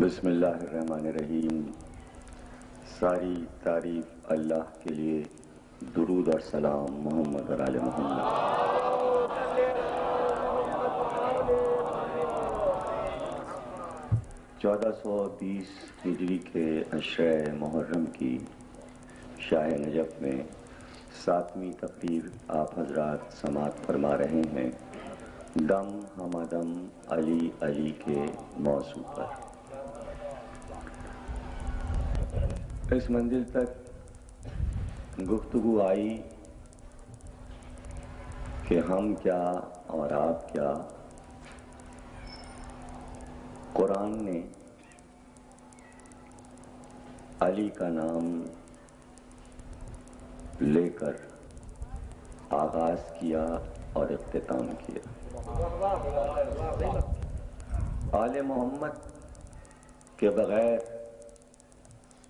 بسم اللہ الرحمن الرحیم۔ ساری تعریف اللہ کے لیے، درود اور سلام محمد اور آل محمد۔ 1420 ہجری کے عشرہ محرم کی شاہ نجف میں 7ویں تقریر آپ حضرات سماعت فرما رہے ہیں، دم ہمدم علی علی کے موضوع پر۔ اس منزل تک گفتگو آئی کہ ہم کیا اور آپ کیا، قرآن نے علی کا نام لے کر آغاز کیا اور اختتام کیا۔ آل محمد کے بغیر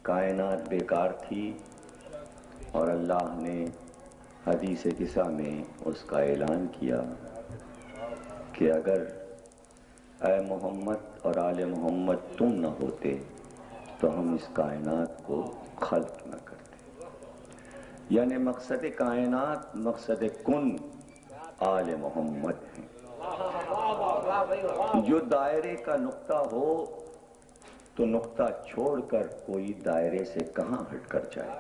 کائنات بیکار تھی اور اللہ نے حدیث قصہ میں اس کا اعلان کیا کہ اگر اے محمد اور آل محمد تم نہ ہوتے تو ہم اس کائنات کو خلق نہ کرتے۔ یعنی مقصد کائنات، مقصد کن آل محمد ہیں۔ جو دائرے کا نقطہ ہو تو نقطہ چھوڑ کر کوئی دائرے سے کہاں ہٹ کر جائے۔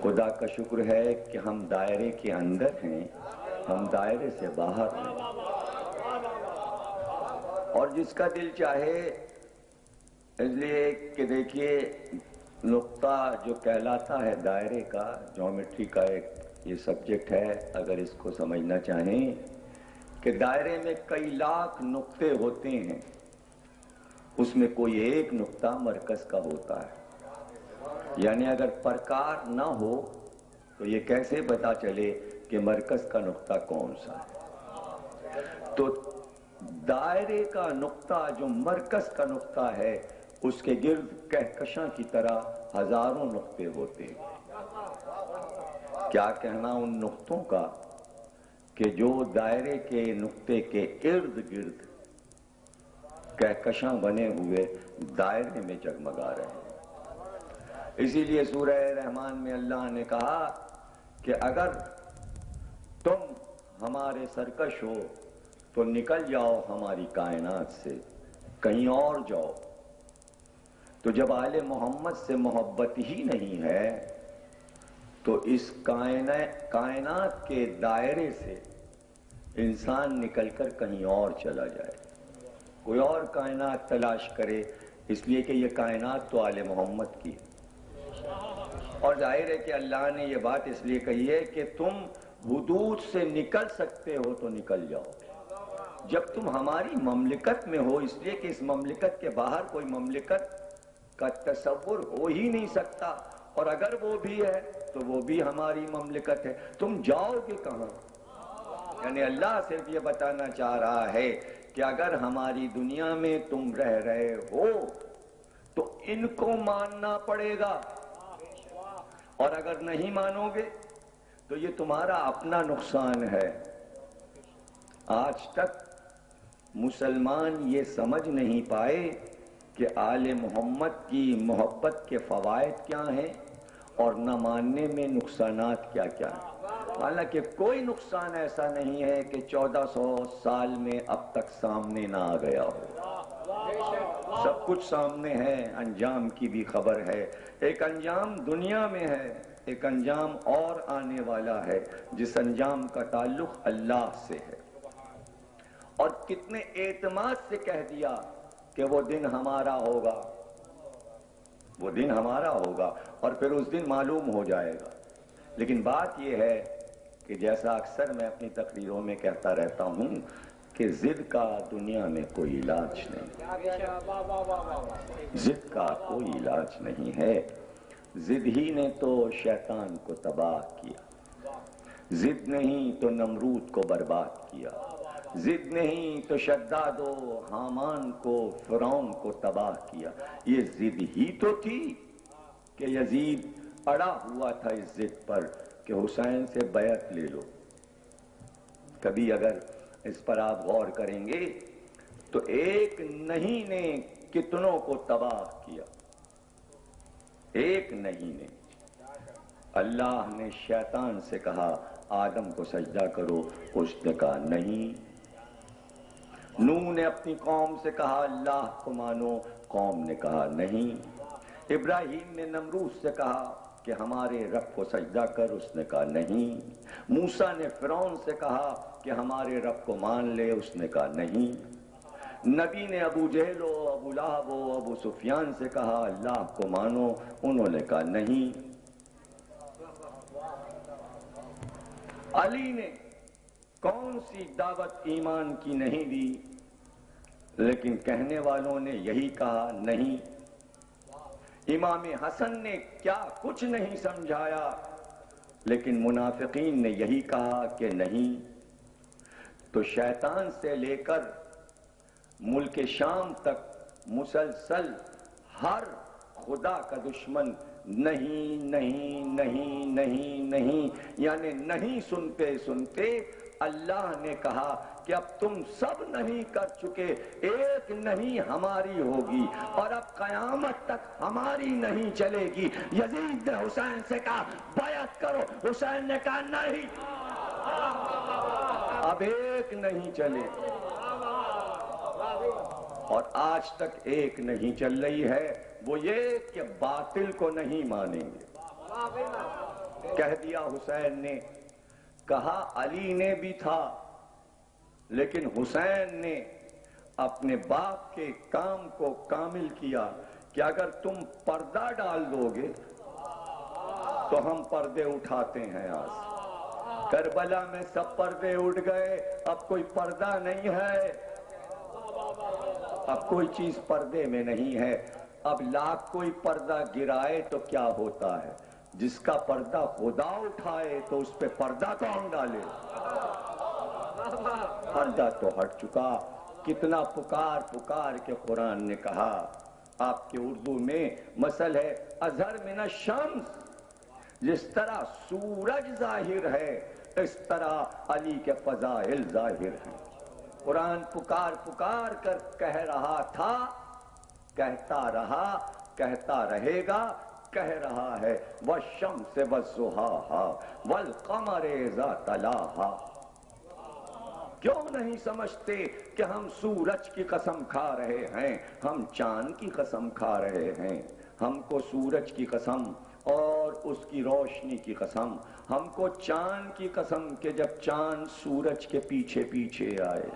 خدا کا شکر ہے کہ ہم دائرے کے اندر ہیں، ہم دائرے سے باہر ہیں، اور جس کا دل چاہے، اس لیے کہ دیکھیے نقطہ جو کہلاتا ہے دائرے کا، جیومیٹری کا ایک یہ سبجیکٹ ہے، اگر اس کو سمجھنا چاہیں کہ دائرے میں کئی لاکھ نقطے ہوتے ہیں، اس میں کوئی ایک نقطہ مرکز کا ہوتا ہے۔ یعنی اگر پرکار نہ ہو تو یہ کیسے پتا چلے کہ مرکز کا نقطہ کون سا ہے؟ تو دائرے کا نقطہ جو مرکز کا نقطہ ہے، اس کے گرد کہکشاں کی طرح ہزاروں نقطے ہوتے ہیں۔ کیا کہنا ان نقطوں کا کہ جو دائرے کے نقطے کے ارد گرد کہکشاں بنے ہوئے دائرے میں جگمگا رہے ہیں۔ اسی لیے سورہ رحمان میں اللہ نے کہا کہ اگر تم ہمارے سرکش ہو تو نکل جاؤ ہماری کائنات سے، کہیں اور جاؤ۔ تو جب آل محمد سے محبت ہی نہیں ہے تو اس کائنات کے دائرے سے انسان نکل کر کہیں اور چلا جائے، کوئی اور کائنات تلاش کرے، اس لیے کہ یہ کائنات تو آل محمد کی ہے۔ اور ظاہر ہے کہ اللہ نے یہ بات اس لیے کہی ہے کہ تم حدود سے نکل سکتے ہو تو نکل جاؤ۔ جب تم ہماری مملکت میں ہو، اس لیے کہ اس مملکت کے باہر کوئی مملکت کا تصور ہو ہی نہیں سکتا، اور اگر وہ بھی ہے تو وہ بھی ہماری مملکت ہے، تم جاؤ گے کہاں؟ یعنی اللہ صرف یہ بتانا چاہ رہا ہے کہ اگر ہماری دنیا میں تم رہ رہے ہو تو ان کو ماننا پڑے گا، اور اگر نہیں مانو گے تو یہ تمہارا اپنا نقصان ہے۔ آج تک مسلمان یہ سمجھ نہیں پائے کہ آل محمد کی محبت کے فوائد کیا ہیں اور نہ ماننے میں نقصانات کیا کیا ہیں۔ حالانکہ کوئی نقصان ایسا نہیں ہے کہ 1400 سال میں اب تک سامنے نہ آ گیا ہو، سب کچھ سامنے ہے، انجام کی بھی خبر ہے۔ ایک انجام دنیا میں ہے، ایک انجام اور آنے والا ہے جس انجام کا تعلق اللہ سے ہے۔ اور کتنے اعتماد سے کہہ دیا کہ وہ دن ہمارا ہوگا، وہ دن ہمارا ہوگا، اور پھر اس دن معلوم ہو جائے گا۔ لیکن بات یہ ہے کہ جیسا اکثر میں اپنی تقریروں میں کہتا رہتا ہوں کہ ضد کا دنیا میں کوئی علاج نہیں، ضد کا کوئی علاج نہیں ہے۔ ضد ہی نے تو شیطان کو تباہ کیا، ضد نہیں تو نمرود کو برباد کیا، ضد نہیں تو شداد و حامان کو، فرعون کو تباہ کیا۔ یہ ضد ہی تو تھی کہ یزید اڑا ہوا تھا اس ضد پر کہ حسین سے بیعت لے لو۔ کبھی اگر اس پر آپ غور کریں گے تو ایک نہیں نے کتنوں کو تباہ کیا، ایک نہیں نے۔ اللہ نے شیطان سے کہا آدم کو سجدہ کرو، اس نے کہا نہیں۔ نوح نے اپنی قوم سے کہا اللہ کو مانو، قوم نے کہا نہیں۔ ابراہیم نے نمرود سے کہا کہ ہمارے رب کو سجدہ کر، اس نے کہا نہیں۔ موسیٰ نے فرعون سے کہا کہ ہمارے رب کو مان لے، اس نے کہا نہیں۔ نبی نے ابو جہل و ابو لہب و ابو سفیان سے کہا اللہ کو مانو، انہوں نے کہا نہیں۔ علی نے کون سی دعوت ایمان کی نہیں دی، لیکن کہنے والوں نے یہی کہا نہیں۔ امام حسن نے کیا کچھ نہیں سمجھایا، لیکن منافقین نے یہی کہا کہ نہیں۔ تو شیطان سے لے کر ملک شام تک مسلسل ہر خدا کا دشمن نہیں نہیں نہیں نہیں نہیں، یعنی نہیں سنتے سنتے اللہ نے کہا کہ اب تم سب نہیں کر چکے، ایک نہیں ہماری ہوگی، اور اب قیامت تک ہماری نہیں چلے گی۔ یزید نے حسین سے کہا بیعت کرو، حسین نے کہا نہیں، اب ایک نہیں چلے، اور آج تک ایک نہیں چل رہی ہے، وہ یہ کہ باطل کو نہیں مانیں گے۔ کہہ دیا حسین نے، کہا علی نے بھی تھا، لیکن حسین نے اپنے باپ کے کام کو کامل کیا کہ اگر تم پردہ ڈال دو گے تو ہم پردے اٹھاتے ہیں۔ آج کربلا میں سب پردے اٹھ گئے، اب کوئی پردہ نہیں ہے، اب کوئی چیز پردے میں نہیں ہے۔ اب لاکھ کوئی پردہ گرائے تو کیا ہوتا ہے، جس کا پردہ خدا اٹھائے تو اس پہ پردہ کون ڈالے؟ پردہ تو ہٹ چکا۔ کتنا پکار پکار کے قرآن نے کہا، آپ کے اردو میں مثل ہے اظہر من الشمس، جس طرح سورج ظاہر ہے اس طرح علی کے فضائل ظاہر ہیں۔ قرآن پکار پکار کر کہہ رہا تھا، کہتا رہا، کہتا رہے گا، کہہ رہا ہے والشمس والضحاها والقمر اذا تلاها۔ کیوں نہیں سمجھتے کہ ہم سورج کی قسم کھا رہے ہیں، ہم چاند کی قسم کھا رہے ہیں؟ ہم کو سورج کی قسم اور اس کی روشنی کی قسم، ہم کو چاند کی قسم کہ جب چاند سورج کے پیچھے پیچھے آئے،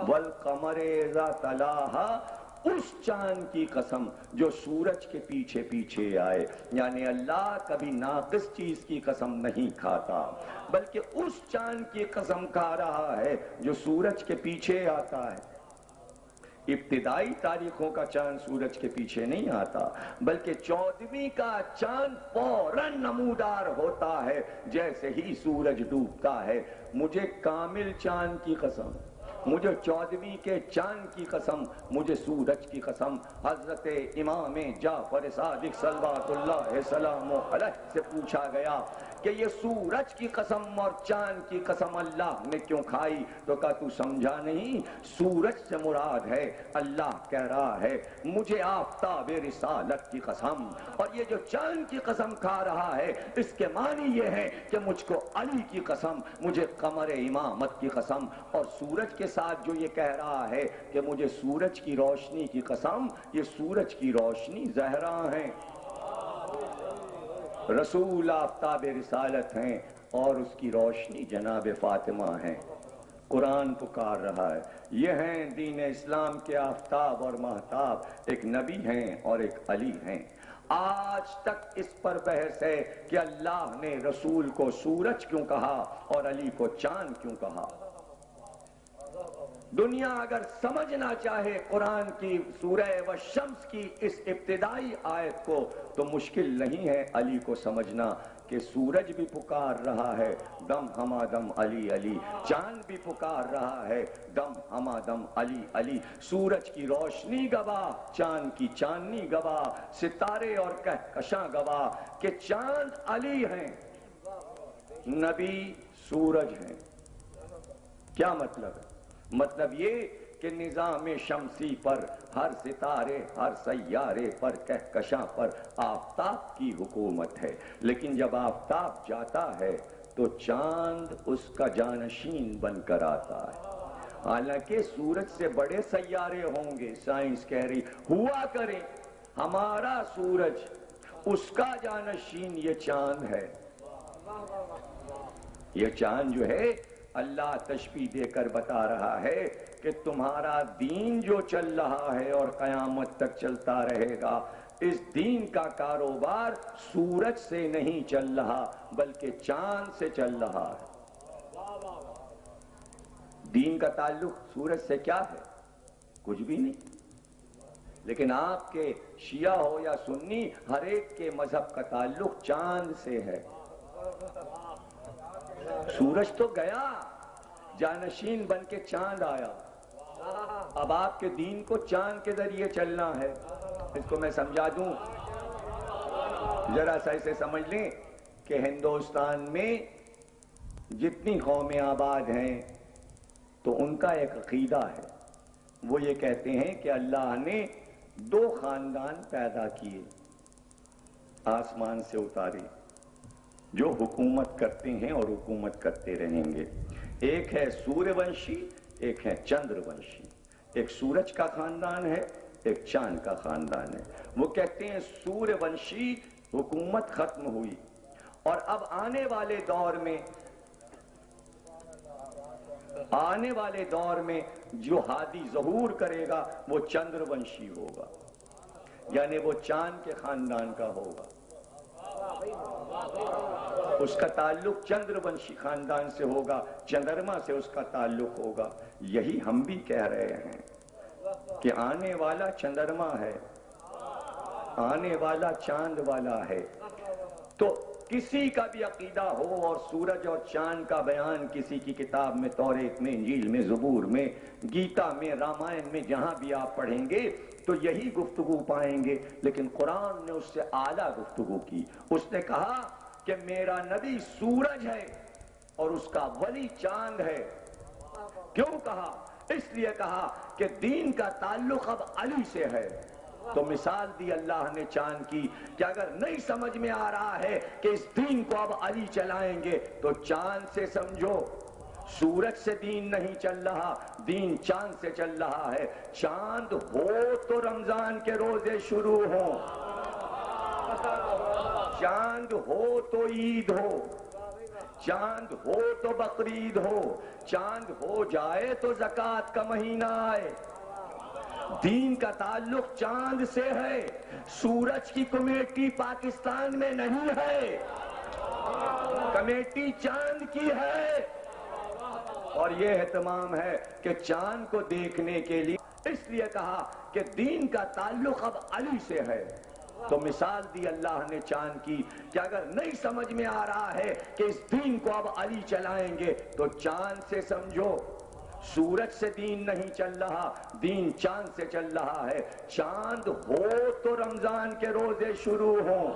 والقمر اذا تلاها، اس چاند کی قسم جو سورج کے پیچھے پیچھے آئے۔ یعنی اللہ کبھی ناقص چیز کی قسم نہیں کھاتا، بلکہ اس چاند کی قسم کھا رہا ہے جو سورج کے پیچھے آتا ہے۔ ابتدائی تاریخوں کا چاند سورج کے پیچھے نہیں آتا، بلکہ 14ویں کا چاند فوراً نمودار ہوتا ہے جیسے ہی سورج ڈوبتا ہے۔ مجھے کامل چاند کی قسم، مجھے 14ویں کے چاند کی قسم، مجھے سورج کی قسم۔ حضرت امام جعفر صادق صلوات اللہ سلام علیہ سے پوچھا گیا کہ یہ سورج کی قسم اور چاند کی قسم اللہ نے کیوں کھائی؟ تو کہا تو سمجھا نہیں، سورج سے مراد ہے اللہ کہہ رہا ہے مجھے آفتاب رسالت کی قسم، اور یہ جو چاند کی قسم کھا رہا ہے اس کے معنی یہ ہے کہ مجھ کو علی کی قسم، مجھے قمر امامت کی قسم، اور سورج کے ساتھ جو یہ کہہ رہا ہے کہ مجھے سورج کی روشنی کی قسم، یہ سورج کی روشنی زہرا ہیں، رسول آفتاب رسالت ہیں، اور اس کی روشنی جناب فاطمہ ہیں۔ قرآن پکار رہا ہے، یہ ہیں دین اسلام کے آفتاب اور مہتاب، ایک نبی ہیں اور ایک علی ہیں۔ آج تک اس پر بحث ہے کہ اللہ نے رسول کو سورج کیوں کہا اور علی کو چاند کیوں کہا۔ دنیا اگر سمجھنا چاہے قرآن کی سورہ والشمس کی اس ابتدائی آیت کو تو مشکل نہیں ہے علی کو سمجھنا کہ سورج بھی پکار رہا ہے دم ہما دم علی علی، چاند بھی پکار رہا ہے دم ہما دم علی علی، سورج کی روشنی گواہ، چاند کی چاندنی گواہ، ستارے اور کہکشاں گواہ کہ چاند علی ہیں، نبی سورج ہیں۔ کیا مطلب ہے؟ مطلب یہ کہ نظام شمسی پر ہر ستارے ہر سیارے پر کہکشاں پر آفتاب کی حکومت ہے، لیکن جب آفتاب جاتا ہے تو چاند اس کا جانشین بن کر آتا ہے۔ حالانکہ سورج سے بڑے سیارے ہوں گے، سائنس کہہ رہی ہوا کریں، ہمارا سورج اس کا جانشین یہ چاند ہے۔ یہ چاند جو ہے اللہ تشبیہ دے کر بتا رہا ہے کہ تمہارا دین جو چل رہا ہے اور قیامت تک چلتا رہے گا، اس دین کا کاروبار سورج سے نہیں چل رہا بلکہ چاند سے چل رہا ہے۔ دین کا تعلق سورج سے کیا ہے؟ کچھ بھی نہیں، لیکن آپ کے شیعہ ہو یا سنی، ہر ایک کے مذہب کا تعلق چاند سے ہے۔ سورج تو گیا، جانشین بن کے چاند آیا، اب آپ کے دین کو چاند کے ذریعے چلنا ہے۔ اس کو میں سمجھا دوں، ذرا سا اسے سمجھ لیں کہ ہندوستان میں جتنی قومیں آباد ہیں تو ان کا ایک عقیدہ ہے، وہ یہ کہتے ہیں کہ اللہ نے دو خاندان پیدا کیے، آسمان سے اتارے، جو حکومت کرتے ہیں اور حکومت کرتے رہیں گے۔ ایک ہے سوریہ ونشی، ایک ہے چندر ونشی۔ ایک سورج کا خاندان ہے، ایک چاند کا خاندان ہے۔ وہ کہتے ہیں سوریہ ونشی حکومت ختم ہوئی اور اب آنے والے دور میں جو ہادی ظہور کرے گا وہ چندر ونشی ہوگا، یعنی وہ چاند کے خاندان کا ہوگا، اس کا تعلق چندر ونشی خاندان سے ہوگا، چندرما سے اس کا تعلق ہوگا۔ یہی ہم بھی کہہ رہے ہیں کہ آنے والا چندرما ہے، آنے والا چاند والا ہے۔ تو کسی کا بھی عقیدہ ہو اور سورج اور چاند کا بیان کسی کی کتاب میں، توریت میں، انجیل میں، زبور میں، گیتا میں، رامائن میں، جہاں بھی آپ پڑھیں گے تو یہی گفتگو پائیں گے، لیکن قرآن نے اس سے اعلیٰ گفتگو کی۔ اس نے کہا کہ میرا نبی سورج ہے اور اس کا ولی چاند ہے۔ کیوں کہا؟ اس لیے کہا کہ دین کا تعلق اب علی سے ہے۔ تو مثال دی اللہ نے چاند کی کہ اگر نہیں سمجھ میں آ رہا ہے کہ اس دین کو اب علی چلائیں گے تو چاند سے سمجھو۔ سورج سے دین نہیں چل رہا، دین چاند سے چل رہا ہے۔ چاند ہو تو رمضان کے روزے شروع ہوں، چاند ہو تو عید ہو، چاند ہو تو بقرعید ہو، چاند ہو جائے تو زکوٰۃ کا مہینہ آئے۔ دین کا تعلق چاند سے ہے، سورج کی کمیٹی پاکستان میں نہیں ہے، کمیٹی چاند کی ہے۔ اور یہ اہتمام ہے کہ چاند کو دیکھنے کے لیے اس لیے کہا کہ دین کا تعلق اب علی سے ہے۔ تو مثال دی اللہ نے چاند کی کہ اگر نہیں سمجھ میں آ رہا ہے کہ اس دین کو اب علی چلائیں گے تو چاند سے سمجھو۔ سورج سے دین نہیں چل رہا، دین چاند سے چل رہا ہے۔ چاند ہو تو رمضان کے روزے شروع ہوں،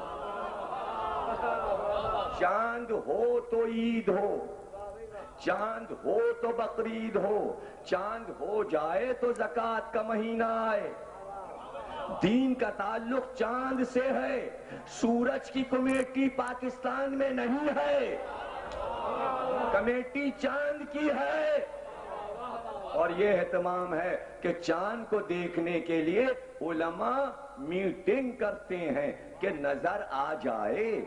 چاند ہو تو عید ہو، چاند ہو تو بقرعید ہو، چاند ہو جائے تو زکوٰۃ کا مہینہ آئے۔ دین کا تعلق چاند سے ہے، سورج کی کمیٹی پاکستان میں نہیں ہے، کمیٹی چاند کی ہے۔ اور یہ اہتمام ہے کہ چاند کو دیکھنے کے لیے علماء میٹنگ کرتے ہیں کہ نظر آ جائے۔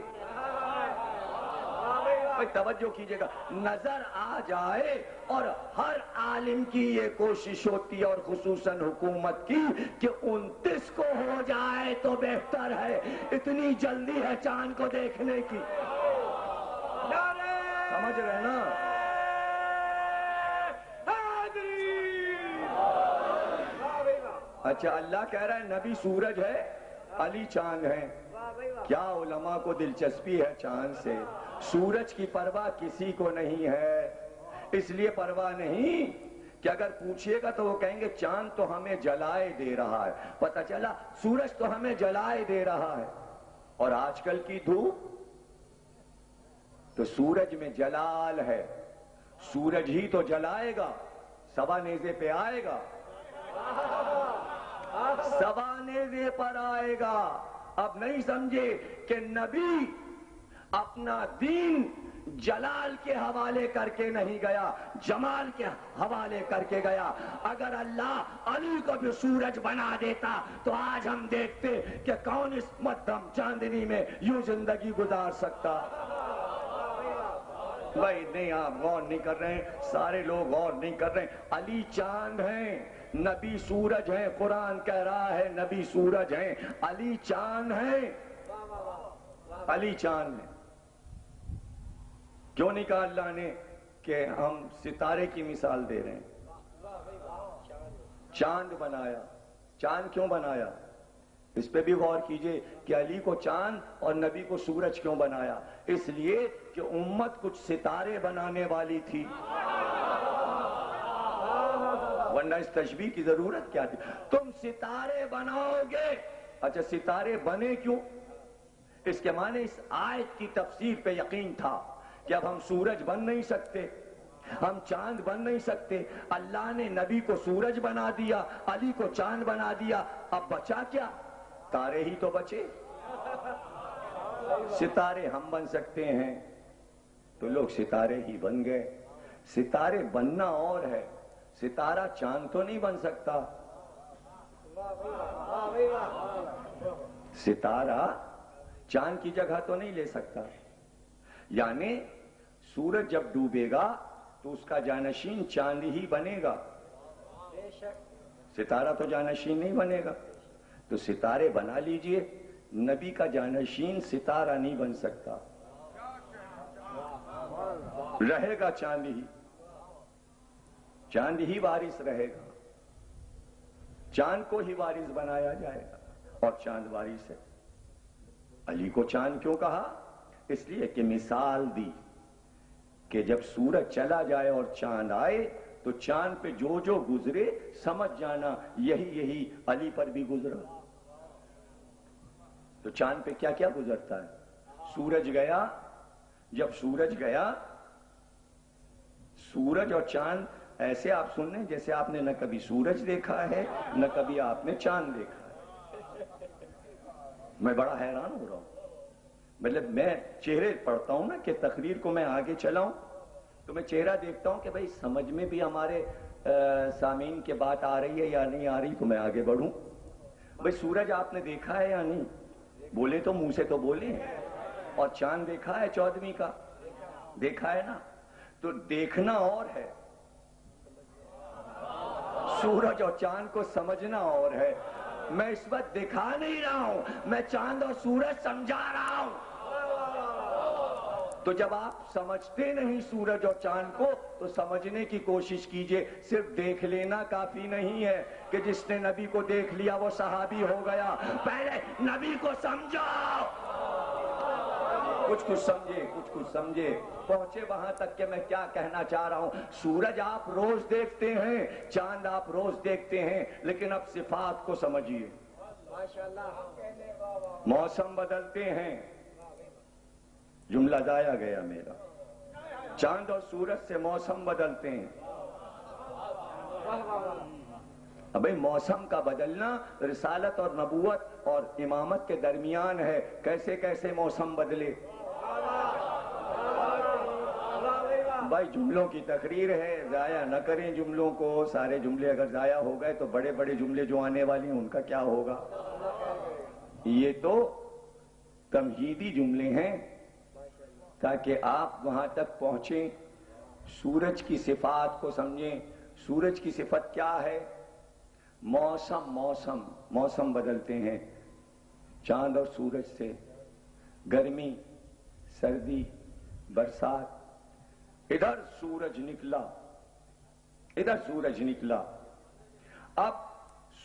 توجہ کیجئے گا، نظر آ جائے، اور ہر عالم کی یہ کوشش ہوتی ہے اور خصوصاً حکومت کی کہ 29 کو ہو جائے تو بہتر ہے، اتنی جلدی ہے چاند کو دیکھنے کی۔ سمجھ رہے نا؟ اچھا، اللہ کہہ رہا ہے نبی سورج ہے، علی چاند ہے۔ کیا علماء کو دلچسپی ہے چاند سے؟ سورج کی پرواہ کسی کو نہیں ہے، اس لیے پرواہ نہیں کہ اگر پوچھئے گا تو وہ کہیں گے چاند تو ہمیں جلائے دے رہا ہے۔ پتہ چلا سورج تو ہمیں جلائے دے رہا ہے۔ اور آج کل کی دھوپ تو سورج میں جلال ہے، سورج ہی تو جلائے گا، سوا نیزے پہ آئے گا سوانحے پر آئے گا. اب نہیں سمجھے کہ نبی اپنا دین جلال کے حوالے کر کے نہیں گیا، جمال کے حوالے کر کے گیا. اگر اللہ علی کو بھی سورج بنا دیتا تو آج ہم دیکھتے کہ کون اس مدھم چاندنی میں یوں زندگی گزار سکتا. بھائی نہیں، آپ غور نہیں کر رہے ہیں، سارے لوگ غور نہیں کر رہے ہیں. علی چاند ہیں، نبی سورج ہیں. قرآن کہہ رہا ہے نبی سورج ہیں، علی چاند ہیں. علی چاند ہیں. کیوں نہیں کہا اللہ نے کہ ہم ستارے کی مثال دے رہے ہیں؟ چاند بنایا. چاند کیوں بنایا؟ اس پہ بھی غور کیجئے کہ علی کو چاند اور نبی کو سورج کیوں بنایا. اس لیے کہ امت کچھ ستارے بنانے والی تھی، ورنہ اس تشبیہ کی ضرورت کیا تھی؟ تم ستارے بناؤ گے. اچھا ستارے بنے کیوں؟ اس کے معنی اس آیت کی تفسیر پہ یقین تھا کہ اب ہم سورج بن نہیں سکتے، ہم چاند بن نہیں سکتے. اللہ نے نبی کو سورج بنا دیا، علی کو چاند بنا دیا. اب بچا کیا؟ تارے ہی تو بچے. ستارے ہم بن سکتے ہیں تو لوگ ستارے ہی بن گئے. ستارے بننا اور ہے، ستارہ چاند تو نہیں بن سکتا. ستارہ چاند کی جگہ تو نہیں لے سکتا. یعنی سورج جب ڈوبے گا تو اس کا جانشین چاند ہی بنے گا، ستارہ تو جانشین نہیں بنے گا. تو ستارے بنا لیجئے، نبی کا جانشین ستارہ نہیں بن سکتا، رہے گا چاند ہی. چاند ہی وارث رہے گا، چاند کو ہی وارث بنایا جائے گا، اور چاند وارث ہے. علی کو چاند کیوں کہا؟ اس لیے کہ مثال دی کہ جب سورج چلا جائے اور چاند آئے تو چاند پہ جو جو گزرے سمجھ جانا یہی علی پر بھی گزرا. تو چاند پہ کیا کیا گزرتا ہے؟ سورج گیا. جب سورج گیا، سورج اور چاند ایسے آپ سن لیں جیسے آپ نے نہ کبھی سورج دیکھا ہے نہ کبھی آپ نے چاند دیکھا ہے. میں بڑا حیران ہو رہا ہوں. مطلب میں چہرے پڑھتا ہوں نا کہ تقریر کو میں آگے چلاؤں تو میں چہرہ دیکھتا ہوں کہ بھئی سمجھ میں بھی ہمارے سامعین کے بات آ رہی ہے یا نہیں آ رہی، تو میں آگے بڑھوں. بھئی سورج آپ نے دیکھا ہے یا نہیں؟ بولے تو منہ سے تو بولے. اور چاند دیکھا ہے 14ویں کا؟ دیکھا ہے نا. تو دیکھنا اور ہے، سورج اور چاند کو سمجھنا اور ہے. میں اس وقت دکھا نہیں رہا ہوں، میں چاند اور سورج سمجھا رہا ہوں. تو جب آپ سمجھتے نہیں سورج اور چاند کو تو سمجھنے کی کوشش کیجئے. صرف دیکھ لینا کافی نہیں ہے کہ جس نے نبی کو دیکھ لیا وہ صحابی ہو گیا. پہلے نبی کو سمجھو. کچھ سمجھے پہنچے وہاں تک کہ میں کیا کہنا چاہ رہا ہوں. سورج آپ روز دیکھتے ہیں، چاند آپ روز دیکھتے ہیں، لیکن اب صفات کو سمجھیے. موسم بدلتے ہیں. جملہ ضائع گیا میرا. چاند اور سورج سے موسم بدلتے ہیں. ابھی موسم کا بدلنا رسالت اور نبوت اور امامت کے درمیان ہے. کیسے کیسے موسم بدلے؟ بھائی جملوں کی تقریر ہے، ضائع نہ کریں جملوں کو. سارے جملے اگر ضائع ہو گئے تو بڑے بڑے جملے جو آنے والی ہیں ان کا کیا ہوگا؟ یہ تو تمہیدی جملے ہیں تاکہ آپ وہاں تک پہنچیں، سورج کی صفات کو سمجھیں. سورج کی صفت کیا ہے؟ موسم بدلتے ہیں چاند اور سورج سے. گرمی، سردی، برسات. ادھر سورج نکلا. اب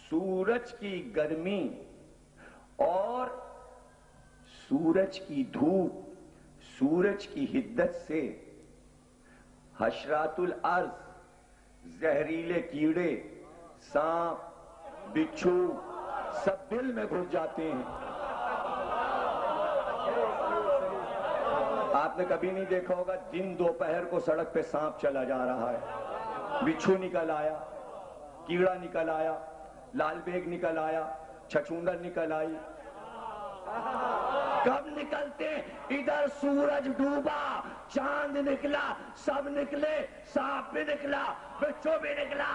سورج کی گرمی اور سورج کی دھوپ، سورج کی حدت سے حشرات الارض، زہریلے کیڑے، سانپ، بچھو سب دل میں گھس جاتے ہیں. آپ نے کبھی نہیں دیکھا ہوگا دن دوپہر کو سڑک پہ سانپ چلا جا رہا ہے، بچھو نکل آیا. کیڑا نکل آیا، لال بیگ نکل آیا، چھچھونڈر نکل آئی. کب نکلتے؟ ادھر سورج ڈوبا، چاند نکلا، سب نکلے، سانپ بھی نکلا، بچھو بھی نکلا.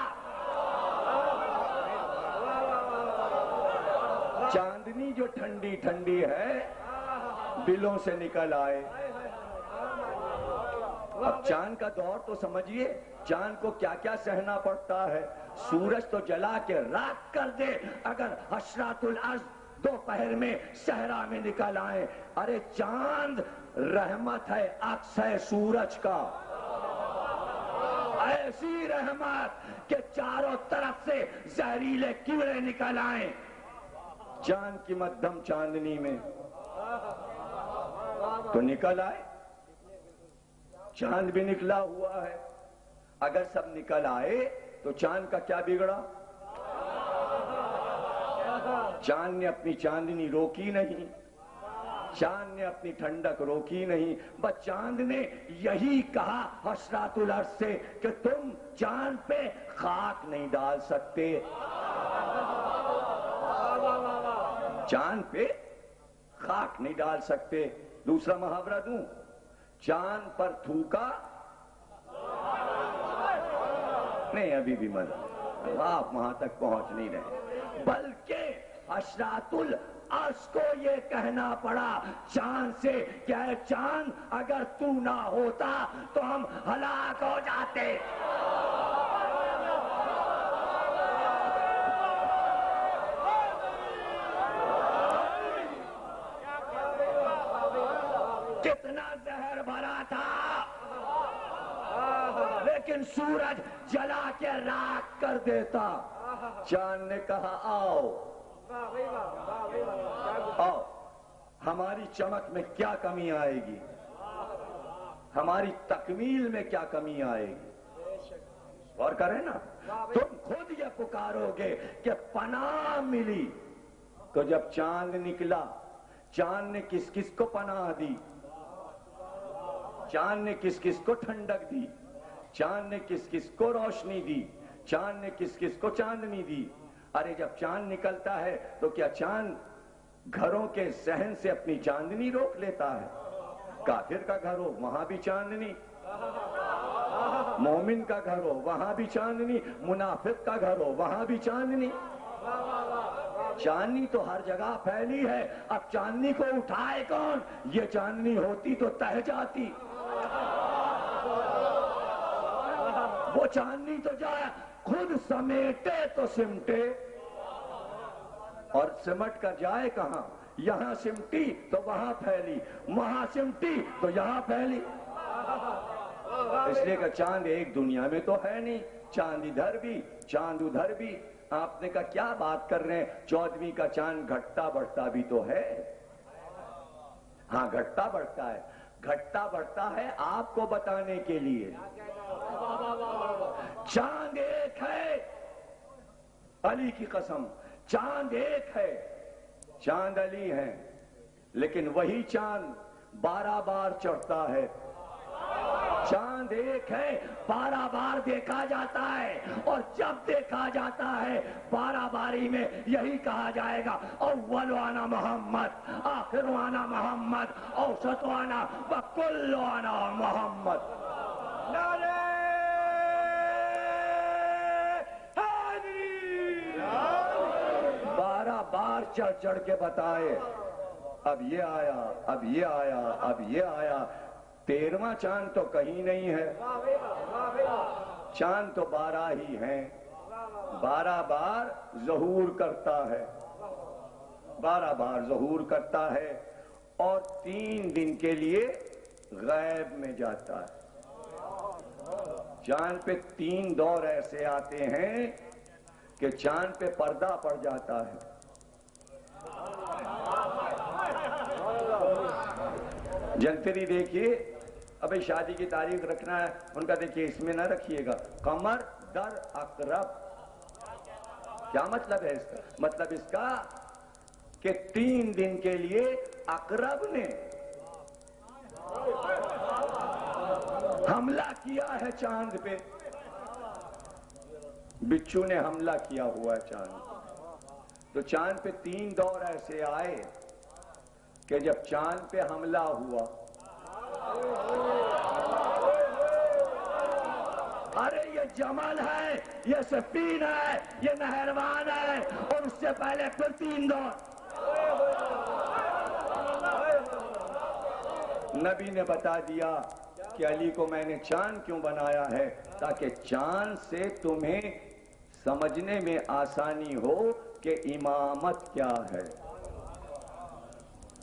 چاندنی جو ٹھنڈی ٹھنڈی ہے بلوں سے نکل آئے. اب چاند کا دور تو سمجھیے، چاند کو کیا کیا سہنا پڑتا ہے. سورج تو جلا کے راکھ کر دے اگر حشرات الارض دوپہر میں صحرا میں نکل آئے. ارے چاند رحمت ہے، عکس ہے سورج کا. ایسی رحمت کہ چاروں طرف سے زہریلے کیڑے نکل آئیں چاند کی مدھم چاندنی میں. تو نکل آئے. چاند بھی نکلا ہوا ہے. اگر سب نکل آئے تو چاند کا کیا بگڑا؟ چاند نے اپنی چاندنی روکی نہیں، چاند نے اپنی ٹھنڈک روکی نہیں. بس چاند نے یہی کہا حشرات الارض سے کہ تم چاند پہ خاک نہیں ڈال سکتے. چاند پہ خاک نہیں ڈال سکتے. دوسرا محاورہ دوں، چاند پر تھوکا نہیں، ابھی بھی مت، آپ وہاں تک پہنچ نہیں رہے. بلکہ حشرات الارض کو یہ کہنا پڑا چاند سے کہ اے چاند اگر تو نہ ہوتا تو ہم ہلاک ہو جاتے. کتنا زہر بھرا تھا لیکن سورج جلا کے راکھ کر دیتا. چاند نے کہا آؤ آؤ، ہماری چمک میں کیا کمی آئے گی، ہماری تکمیل میں کیا کمی آئے گی. غور کریں نا، تم خود یہ پکارو گے کہ پناہ ملی. تو جب چاند نکلا، چاند نے کس کس کو پناہ دی؟ چاند نے کس کس کو ٹھنڈک دی؟ چاند نے کس کس کو روشنی دی؟ چاند نے کس کس کو چاندنی دی؟ ارے جب چاند نکلتا ہے تو کیا چاند گھروں کے صحن سے اپنی چاندنی روک لیتا ہے؟ کافر کا گھر ہو وہاں بھی چاندنی، مومن کا گھر ہو وہاں بھی چاندنی، منافق کا گھر ہو وہاں بھی چاندنی. چاندنی تو ہر جگہ پھیلی ہے. اب چاندنی کو اٹھائے کون؟ یہ چاندنی ہوتی تو تہ جاتی. وہ چاندنی تو جائے خود سمیٹے تو سمٹے، اور سمٹ کر جائے کہاں؟ یہاں سمٹی تو وہاں پھیلی، وہاں سمٹی تو یہاں پھیلی. اس لیے کہ چاند ایک دنیا میں تو ہے نہیں، چاند ادھر بھی چاند ادھر بھی. آپ نے کہا کیا بات کر رہے ہیں، 14ویں کا چاند گھٹتا بڑھتا بھی تو ہے. ہاں گھٹتا بڑھتا ہے، گھٹتا بڑھتا ہے آپ کو بتانے کے لیے. چاند ایک ہے، علی کی قسم چاند ایک ہے، چاند علی ہے، لیکن وہی چاند 12 بار چڑھتا ہے. چاند ایک ہے، 12 بار دیکھا جاتا ہے، اور جب دیکھا جاتا ہے 12 باری میں یہی کہا جائے گا اول وانا محمد، آخر وانا محمد، اوسط وانا وکل وانا محمد. نعرہ حیدری! 12 بار چڑھ چڑھ کے بتائے، اب یہ آیا، اب یہ آیا، اب یہ آیا. 13واں چاند تو کہیں نہیں ہے. چاند تو 12 ہی ہیں. 12 بار ظہور کرتا ہے، 12 بار ظہور کرتا ہے، اور 3 دن کے لیے غیب میں جاتا ہے. چاند پہ 3 دور ایسے آتے ہیں کہ چاند پہ پردہ پڑ جاتا ہے. جنتری دیکھیے، ابھی شادی کی تاریخ رکھنا ہے، ان کا دیکھیے اس میں نہ رکھیے گا قمر در اقرب. کیا مطلب ہے اس کا؟ مطلب اس کا کہ 3 دن کے لیے اقرب نے حملہ کیا ہے چاند پہ. بچھو نے حملہ کیا ہوا چاند، تو چاند پہ 3 دور ایسے آئے کہ جب چاند پہ حملہ ہوا، ارے یہ جمل ہے، یہ سفین ہے، یہ نہروان ہے، اور اس سے پہلے پھر 3 دور۔ نبی نے بتا دیا کہ علی کو میں نے چاند کیوں بنایا ہے، تاکہ چاند سے تمہیں سمجھنے میں آسانی ہو کہ امامت کیا ہے۔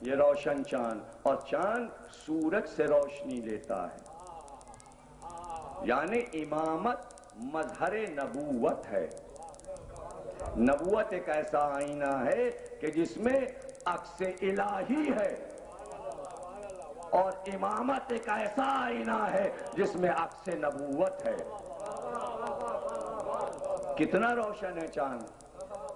یہ روشن چاند، اور چاند سورج سے روشنی لیتا ہے، یعنی امامت مظہر نبوت ہے۔ نبوت ایک ایسا آئینہ ہے کہ جس میں عکس الہی ہے، اور امامت ایک ایسا آئینہ ہے جس میں عکس نبوت ہے۔ کتنا روشن ہے چاند،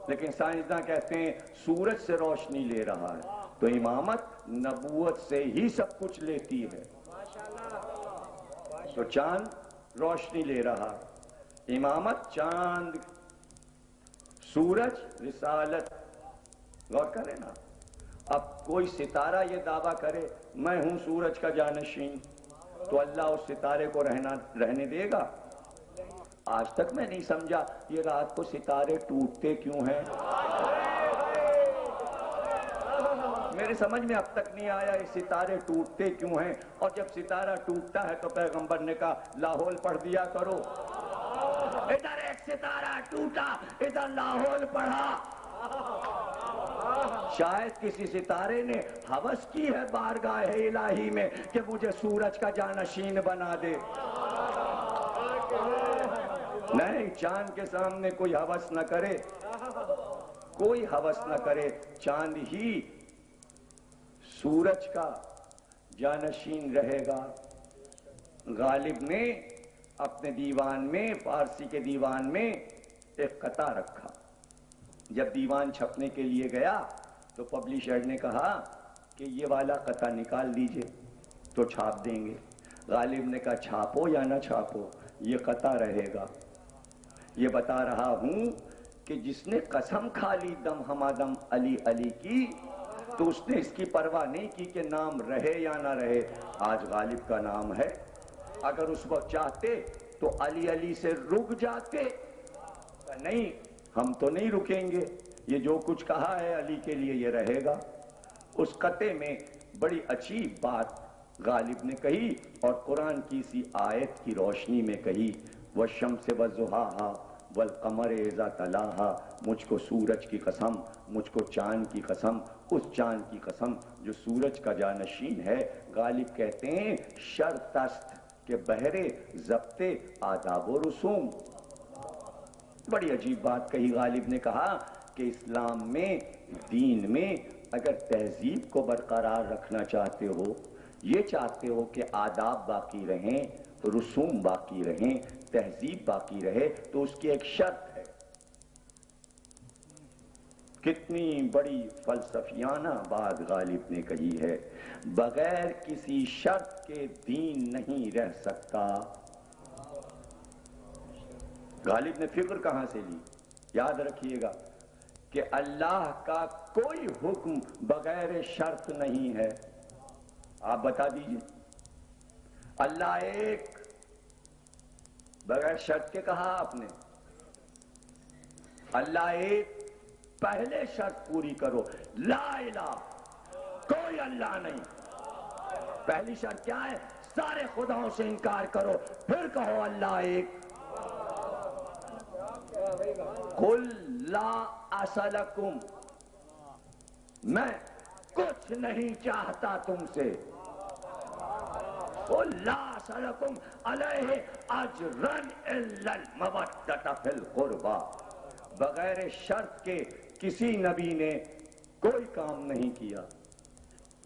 لیکن سائنسداں کہتے ہیں سورج سے روشنی لے رہا ہے، تو امامت نبوت سے ہی سب کچھ لیتی ہے۔ تو چاند روشنی لے رہا، امامت چاند، سورج رسالت۔ غور کریں نا، اب کوئی ستارہ یہ دعویٰ کرے میں ہوں سورج کا جانشین، تو اللہ اس ستارے کو رہنے دے گا؟ آج تک میں نہیں سمجھا یہ رات کو ستارے ٹوٹتے کیوں ہیں، میرے سمجھ میں اب تک نہیں آیا یہ ستارے ٹوٹتے کیوں ہیں۔ اور جب ستارہ ٹوٹتا ہے تو پیغمبر نے کہا لاہور پڑھ دیا کرو، ادھر ایک ستارہ ٹوٹا ادھر لاہور پڑھا۔ شاید کسی ستارے نے ہوس کی ہے بارگاہ الہی میں کہ مجھے سورج کا جانشین بنا دے۔ نہیں، چاند کے سامنے کوئی ہوس نہ کرے، کوئی ہوس نہ کرے، چاند ہی سورج کا جانشین رہے گا۔ غالب نے اپنے دیوان میں، فارسی کے دیوان میں ایک قطعہ رکھا۔ جب دیوان چھپنے کے لیے گیا تو پبلشر نے کہا کہ یہ والا قطعہ نکال لیجئے تو چھاپ دیں گے۔ غالب نے کہا چھاپو یا نہ چھاپو، یہ قطعہ رہے گا۔ یہ بتا رہا ہوں کہ جس نے قسم کھا لی دم ہمادم علی علی کی، تو اس نے اس کی پرواہ نہیں کی کہ نام رہے یا نہ رہے۔ آج غالب کا نام ہے، اگر اس وقت چاہتے تو علی علی سے رک جاتے، نہیں ہم تو نہیں رکیں گے، یہ جو کچھ کہا ہے علی کے لیے یہ رہے گا۔ اس قطعے میں بڑی اچھی بات غالب نے کہی، اور قرآن کی اسی آیت کی روشنی میں کہی، والشمس والضحاها والقمر اذا تلاها، مجھ کو سورج کی قسم، مجھ کو چاند کی قسم، اس چاند کی قسم جو سورج کا جانشین ہے۔ غالب کہتے ہیں شرط است کہ بہرے ضبط آداب و رسوم۔ بڑی عجیب بات کہی غالب نے، کہا کہ اسلام میں، دین میں اگر تہذیب کو برقرار رکھنا چاہتے ہو، یہ چاہتے ہو کہ آداب باقی رہیں، رسوم باقی رہیں، تہذیب باقی رہے، تو اس کی ایک شرط ہے۔ کتنی بڑی فلسفیانہ بات غالب نے کہی ہے، بغیر کسی شرط کے دین نہیں رہ سکتا۔ غالب نے فکر کہاں سے لی؟ یاد رکھیے گا کہ اللہ کا کوئی حکم بغیر شرط نہیں ہے۔ آپ بتا دیجئے، اللہ ایک، بغیر شرط کے کہا آپ نے؟ اللہ ایک، پہلے شرط پوری کرو، لا الہ، کوئی اللہ نہیں۔ پہلی شرط کیا ہے؟ سارے خداؤں سے انکار کرو، پھر کہو اللہ ایک۔ قل لا اسألکم، میں کچھ نہیں چاہتا تم سے، قل لا اسألکم علیہ اجرا الا المودۃ فی القربی۔ بغیر شرط کے کسی نبی نے کوئی کام نہیں کیا۔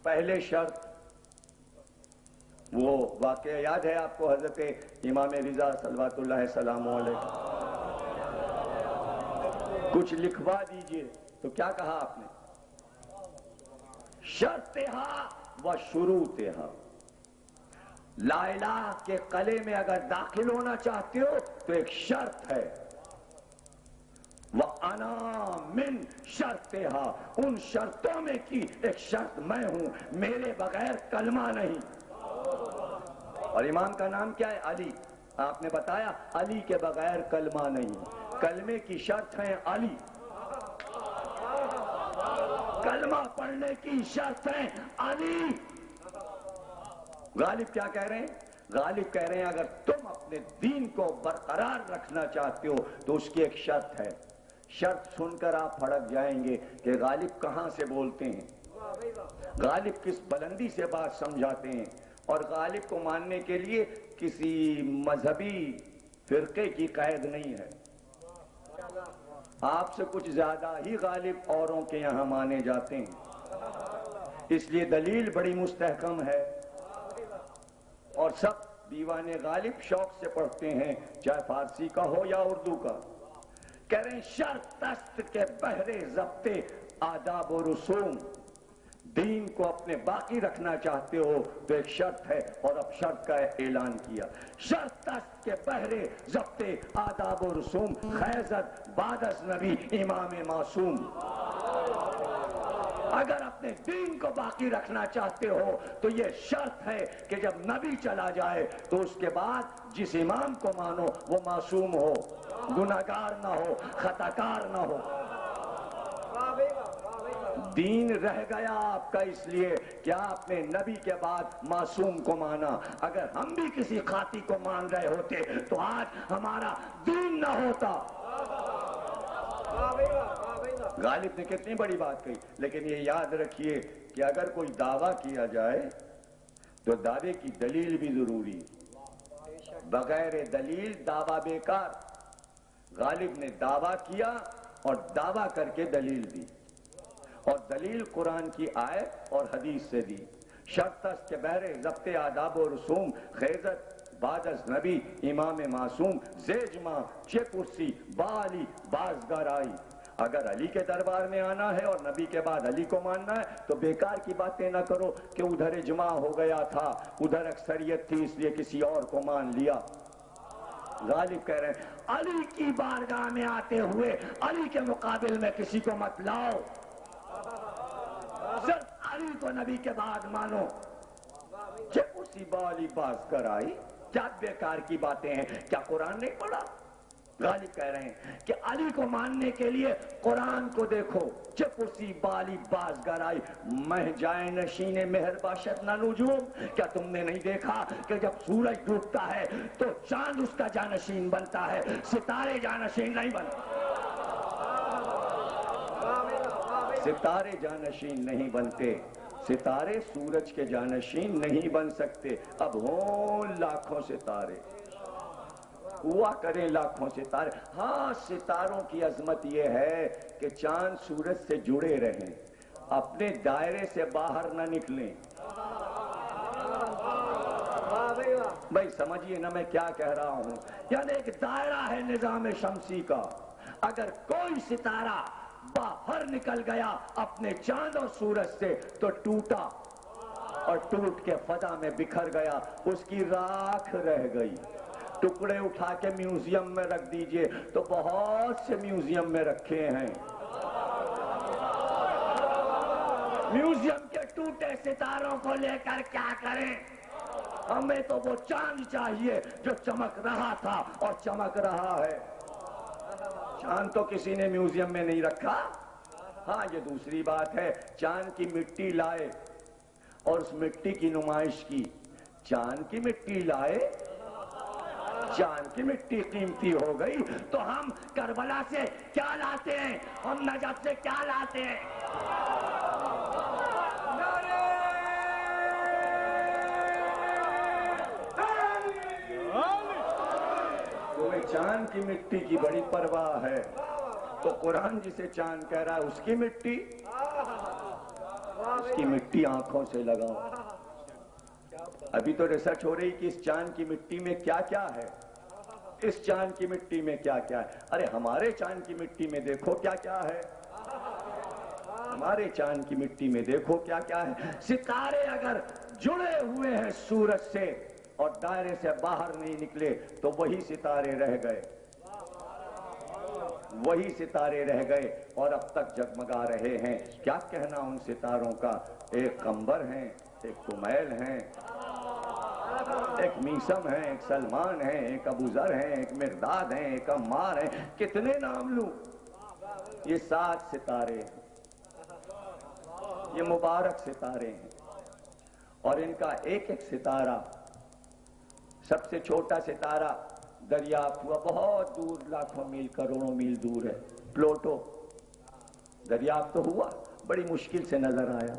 پہلے شرط، وہ واقعہ یاد ہے آپ کو، حضرت امام رضا صلوات اللہ السلام علیہ، کچھ لکھوا دیجئے، تو کیا کہا آپ نے؟ شرطہا و شروطہا، لا الہ کے قلعے میں اگر داخل ہونا چاہتے ہو تو ایک شرط ہے، وَأَنَا مِن شَرْطِهَا، ان شرطوں میں کی ایک شرط میں ہوں، میرے بغیر کلمہ نہیں۔ اور امام کا نام کیا ہے؟ علی۔ آپ نے بتایا علی کے بغیر کلمہ نہیں، کلمے کی شرط ہے علی، کلمہ پڑھنے کی شرط ہے علی۔ غالب کیا کہہ رہے ہیں؟ غالب کہہ رہے ہیں اگر تم اپنے دین کو برقرار رکھنا چاہتے ہو تو اس کی ایک شرط ہے۔ شرط سن کر آپ پھڑک جائیں گے کہ غالب کہاں سے بولتے ہیں، غالب کس بلندی سے بات سمجھاتے ہیں، اور غالب کو ماننے کے لیے کسی مذہبی فرقے کی قید نہیں ہے۔ آپ سے کچھ زیادہ ہی غالب اوروں کے یہاں مانے جاتے ہیں، اس لیے دلیل بڑی مستحکم ہے، اور سب دیوان غالب شوق سے پڑھتے ہیں، چاہے فارسی کا ہو یا اردو کا۔ کہہ رہے ہیں شرط است کے بہرے ضبط آداب و رسوم، دین کو اپنے باقی رکھنا چاہتے ہو تو ایک شرط ہے، اور اب شرط کا اعلان کیا۔ شرط است کے بہرے ضبط آداب و رسوم، خیزت بعد از نبی امام معصوم۔ اگر اپنے دین کو باقی رکھنا چاہتے ہو تو یہ شرط ہے کہ جب نبی چلا جائے تو اس کے بعد جس امام کو مانو وہ معصوم ہو، گناہگار نہ ہو، خطاکار نہ ہو۔ دین رہ گیا آپ کا اس لیے کہ آپ نے نبی کے بعد معصوم کو مانا۔ اگر ہم بھی کسی خاطی کو مان رہے ہوتے تو آج ہمارا دین نہ ہوتا۔ غالب نے کتنی بڑی بات کہی، لیکن یہ یاد رکھیے کہ اگر کوئی دعویٰ کیا جائے تو دعوے کی دلیل بھی ضروری ہے، بغیر دلیل دعویٰ بیکار۔ غالب نے دعویٰ کیا اور دعویٰ کر کے دلیل دی، اور دلیل قرآن کی آیت اور حدیث سے دی۔ شرط است کے بہرے ضبط آداب و رسوم، خیزت بعد از نبی امام معصوم، زیجماں چہ کرسی با علی بازگار آئی۔ اگر علی کے دربار میں آنا ہے اور نبی کے بعد علی کو ماننا ہے تو بیکار کی باتیں نہ کرو کہ ادھر اجماع ہو گیا تھا، ادھر اکثریت تھی اس لیے کسی اور کو مان لیا۔ غالب کہہ رہے ہیں علی کی بارگاہ میں آتے ہوئے علی کے مقابل میں کسی کو مت لاؤ، صرف علی کو نبی کے بعد مانو۔ کہ اسی بالی باز کر آئی، کیا بیکار کی باتیں ہیں، کیا قرآن نہیں پڑھا؟ غالب کہہ رہے ہیں کہ علی کو ماننے کے لیے قرآن کو دیکھو، چپ اسی بالی باز گر آئی، مہ جائے نشین مہر باشد نہ نجوم۔ کیا تم نے نہیں دیکھا کہ جب سورج ڈوبتا ہے تو چاند اس کا جانشین بنتا ہے، ستارے جانشین نہیں بنتے، ستارے جانشین نہیں بنتے، ستارے سورج کے جانشین نہیں بن سکتے۔ اب ہوں لاکھوں ستارے، ہوا کریں لاکھوں ستارے، ہاں ستاروں کی عظمت یہ ہے کہ چاند سورج سے جڑے رہیں، اپنے دائرے سے باہر نہ نکلیں۔ بھائی سمجھیے نا میں کیا کہہ رہا ہوں، یعنی ایک دائرہ ہے نظام شمسی کا، اگر کوئی ستارہ باہر نکل گیا اپنے چاند اور سورج سے تو ٹوٹا، اور ٹوٹ کے فضا میں بکھر گیا، اس کی راکھ رہ گئی۔ ٹکڑے اٹھا کے میوزیم میں رکھ دیجئے تو بہت سے میوزیم میں رکھے ہیں، میوزیم کے ٹوٹے ستاروں کو لے کر کیا کریں؟ ہمیں تو وہ چاند چاہیے جو چمک رہا تھا اور چمک رہا ہے۔ چاند تو کسی نے میوزیم میں نہیں رکھا۔ ہاں یہ دوسری بات ہے، چاند کی مٹی لائے اور اس مٹی کی نمائش کی۔ چاند کی مٹی لائے، چاند کی مٹی قیمتی ہو گئی تو ہم کربلا سے کیا لاتے ہیں، ہم نجف سے کیا لاتے ہیں؟ تمہیں چاند کی مٹی کی بڑی پرواہ ہے تو قرآن جسے چاند کہہ رہا ہے اس کی مٹی آنکھوں سے لگاؤ۔ ابھی تو ریسرچ ہو رہی کہ اس چاند کی مٹی میں کیا کیا ہے، اس چاند کی مٹی میں کیا کیا ہے۔ ارے ہمارے چاند کی مٹی میں دیکھو کیا کیا ہے، ہمارے چاند کی مٹی میں دیکھو کیا کیا ہے۔ ستارے اگر جڑے ہوئے ہیں سورج سے اور دائرے سے باہر نہیں نکلے تو وہی ستارے رہ گئے۔ وہی ستارے رہ گئے اور اب تک جگمگا رہے ہیں. کیا کہنا ان ستاروں کا؟ ایک قمبر ہیں، ایک کمیل ہیں، ایک میسم ہیں، ایک سلمان ہیں، ایک ابو ذر ہیں، ایک مقداد ہیں، ایک عمار ہیں. کتنے نام لوں؟ یہ 7 ستارے ہیں. یہ مبارک ستارے ہیں اور ان کا ایک ایک ستارہ، سب سے چھوٹا ستارہ دریافت ہوا بہت دور، لاکھوں میل کروڑوں میل دور ہے، پلوٹو. دریافت تو ہوا، بڑی مشکل سے نظر آیا.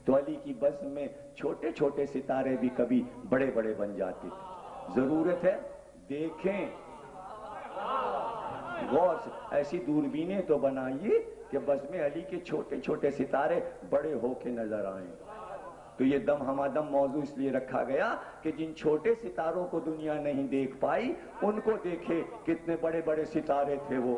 تو علی کی بزم میں چھوٹے چھوٹے ستارے بھی کبھی بڑے بڑے بن جاتے تھے. ضرورت ہے دیکھیں غور سے، ایسی دوربینیں تو بنائیے کہ بزم علی کے چھوٹے چھوٹے ستارے بڑے ہو کے نظر آئیں. تو یہ دم ہمادم موضوع اس لیے رکھا گیا کہ جن چھوٹے ستاروں کو دنیا نہیں دیکھ پائی ان کو دیکھے کتنے بڑے بڑے ستارے تھے وہ.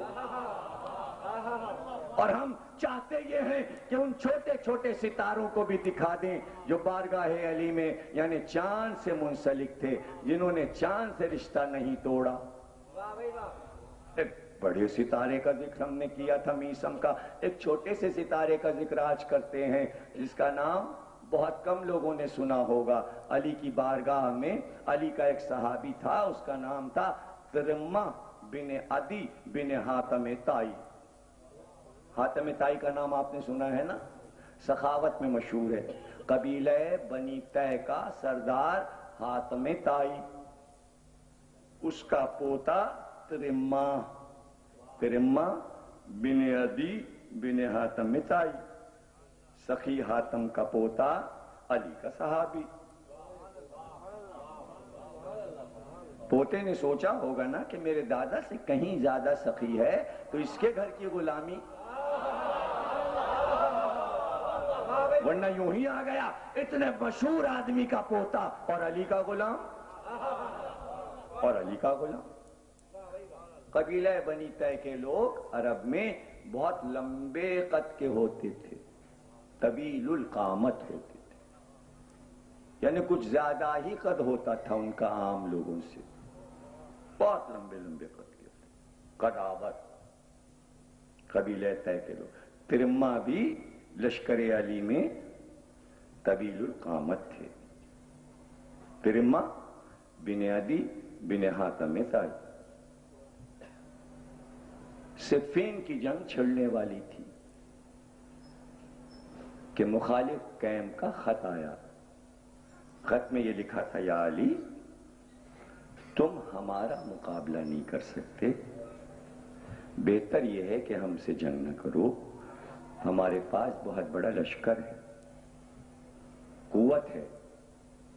اور ہم چاہتے یہ ہیں کہ ان چھوٹے چھوٹے ستاروں کو بھی دکھا دیں جو بارگاہ علی میں یعنی چاند سے منسلک تھے، جنہوں نے چاند سے رشتہ نہیں توڑا. ایک بڑے ستارے کا ذکر ہم نے کیا تھا میسم کا، ایک چھوٹے سے ستارے کا ذکر آج کرتے ہیں جس کا نام بہت کم لوگوں نے سنا ہوگا. علی کی بارگاہ میں علی کا ایک صحابی تھا، اس کا نام تھا ترمہ بن عدی بن حاتم طائی. حاتم طائی کا نام آپ نے سنا ہے نا، سخاوت میں مشہور ہے. قبیلہ بنی طے کا سردار حاتم طائی، اس کا پوتا ترمہ بن عدی بن حاتم طائی، سخی حاتم کا پوتا، علی کا صحابی. پوتے نے سوچا ہوگا نا کہ میرے دادا سے کہیں زیادہ سخی ہے تو اس کے گھر کی غلامی، ورنہ یوں ہی آ گیا اتنے مشہور آدمی کا پوتا اور علی کا غلام، اور علی کا غلام. قبیلہ بنی طے کے لوگ عرب میں بہت لمبے قد کے ہوتے تھے، طویل القامت ہوتے تھے، یعنی کچھ زیادہ ہی قد ہوتا تھا ان کا عام لوگوں سے. بہت لمبے لمبے قد کے قداوت قبیلہ طے کے لوگ. ترمہ بھی لشکر علی میں طویل القامت تھے. ترمہ بن عدی بن حاتم طائی. صفین کی جنگ چھڑنے والی تھی کہ مخالف قوم کا خط آیا. خط میں یہ لکھا تھا، یا علی تم ہمارا مقابلہ نہیں کر سکتے، بہتر یہ ہے کہ ہم سے جنگ نہ کرو، ہمارے پاس بہت بڑا لشکر ہے، قوت ہے،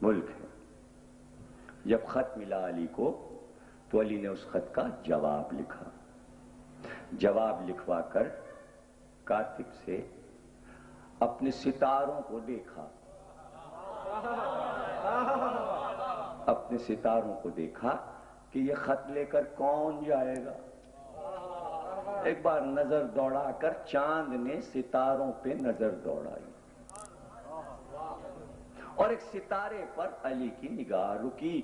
ملک ہے. جب خط ملا علی کو تو علی نے اس خط کا جواب لکھا. جواب لکھوا کر کاتب سے اپنے ستاروں کو دیکھا، اپنے ستاروں کو دیکھا کہ یہ خط لے کر کون جائے گا. ایک بار نظر دوڑا کر چاند نے ستاروں پہ نظر دوڑائی اور ایک ستارے پر علی کی نگاہ رکی.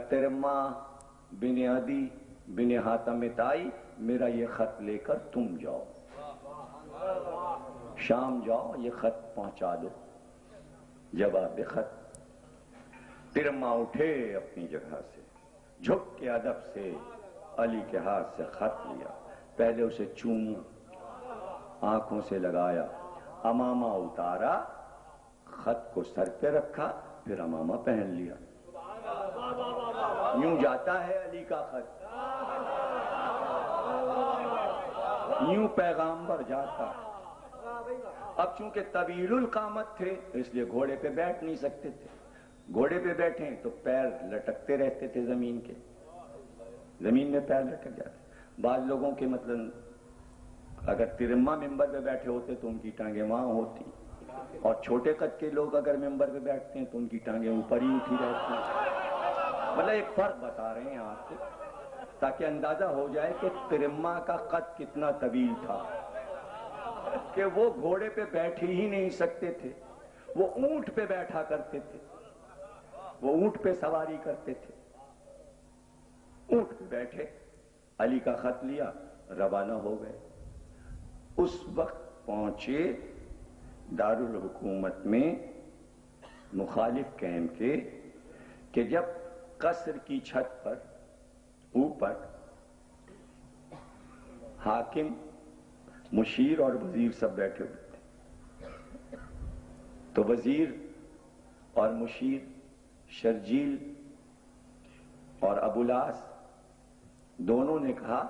ترمہ بن عدی بن حاتم طائی، میرا یہ خط لے کر تم جاؤ، شام جاؤ یہ خط پہنچا دو. جواب خط. ترمہ اٹھے اپنی جگہ سے، جھک کے ادب سے علی کے ہاتھ سے خط لیا. پہلے اسے چوما، آنکھوں سے لگایا، امامہ اتارا، خط کو سر پہ رکھا، پھر امامہ پہن لیا. یوں جاتا ہے علی کا خط، یوں پیغامبر جاتا. اب چونکہ طویل القامت تھے اس لیے گھوڑے پہ بیٹھ نہیں سکتے تھے. گھوڑے پہ بیٹھیں تو پیر لٹکتے رہتے تھے زمین کے، زمین میں پیر لٹک جاتے. بعض لوگوں کے مثلا اگر ترمہ ممبر پہ بیٹھے ہوتے تو ان کی ٹانگیں وہاں ہوتی، اور چھوٹے قد کے لوگ اگر ممبر پہ بیٹھتے ہیں تو ان کی ٹانگیں اوپر ہی اٹھی رہتی ہیں. مطلب ایک فرق بتا رہے ہیں آپ کو تاکہ اندازہ ہو جائے کہ ترمہ کا قد کتنا طویل تھا کہ وہ گھوڑے پہ بیٹھ ہی نہیں سکتے تھے، وہ اونٹ پہ بیٹھا کرتے تھے، وہ اونٹ پہ سواری کرتے تھے. اونٹ پہ بیٹھے، علی کا خط لیا، روانہ ہو گئے. اس وقت پہنچے دارالحکومت میں مخالف کیمپ کے کہ جب قصر کی چھت پر اوپر حاکم، مشیر اور وزیر سب بیٹھے ہوئے تھے. تو وزیر اور مشیر، شرجیل اور ابولاس دونوں نے کہا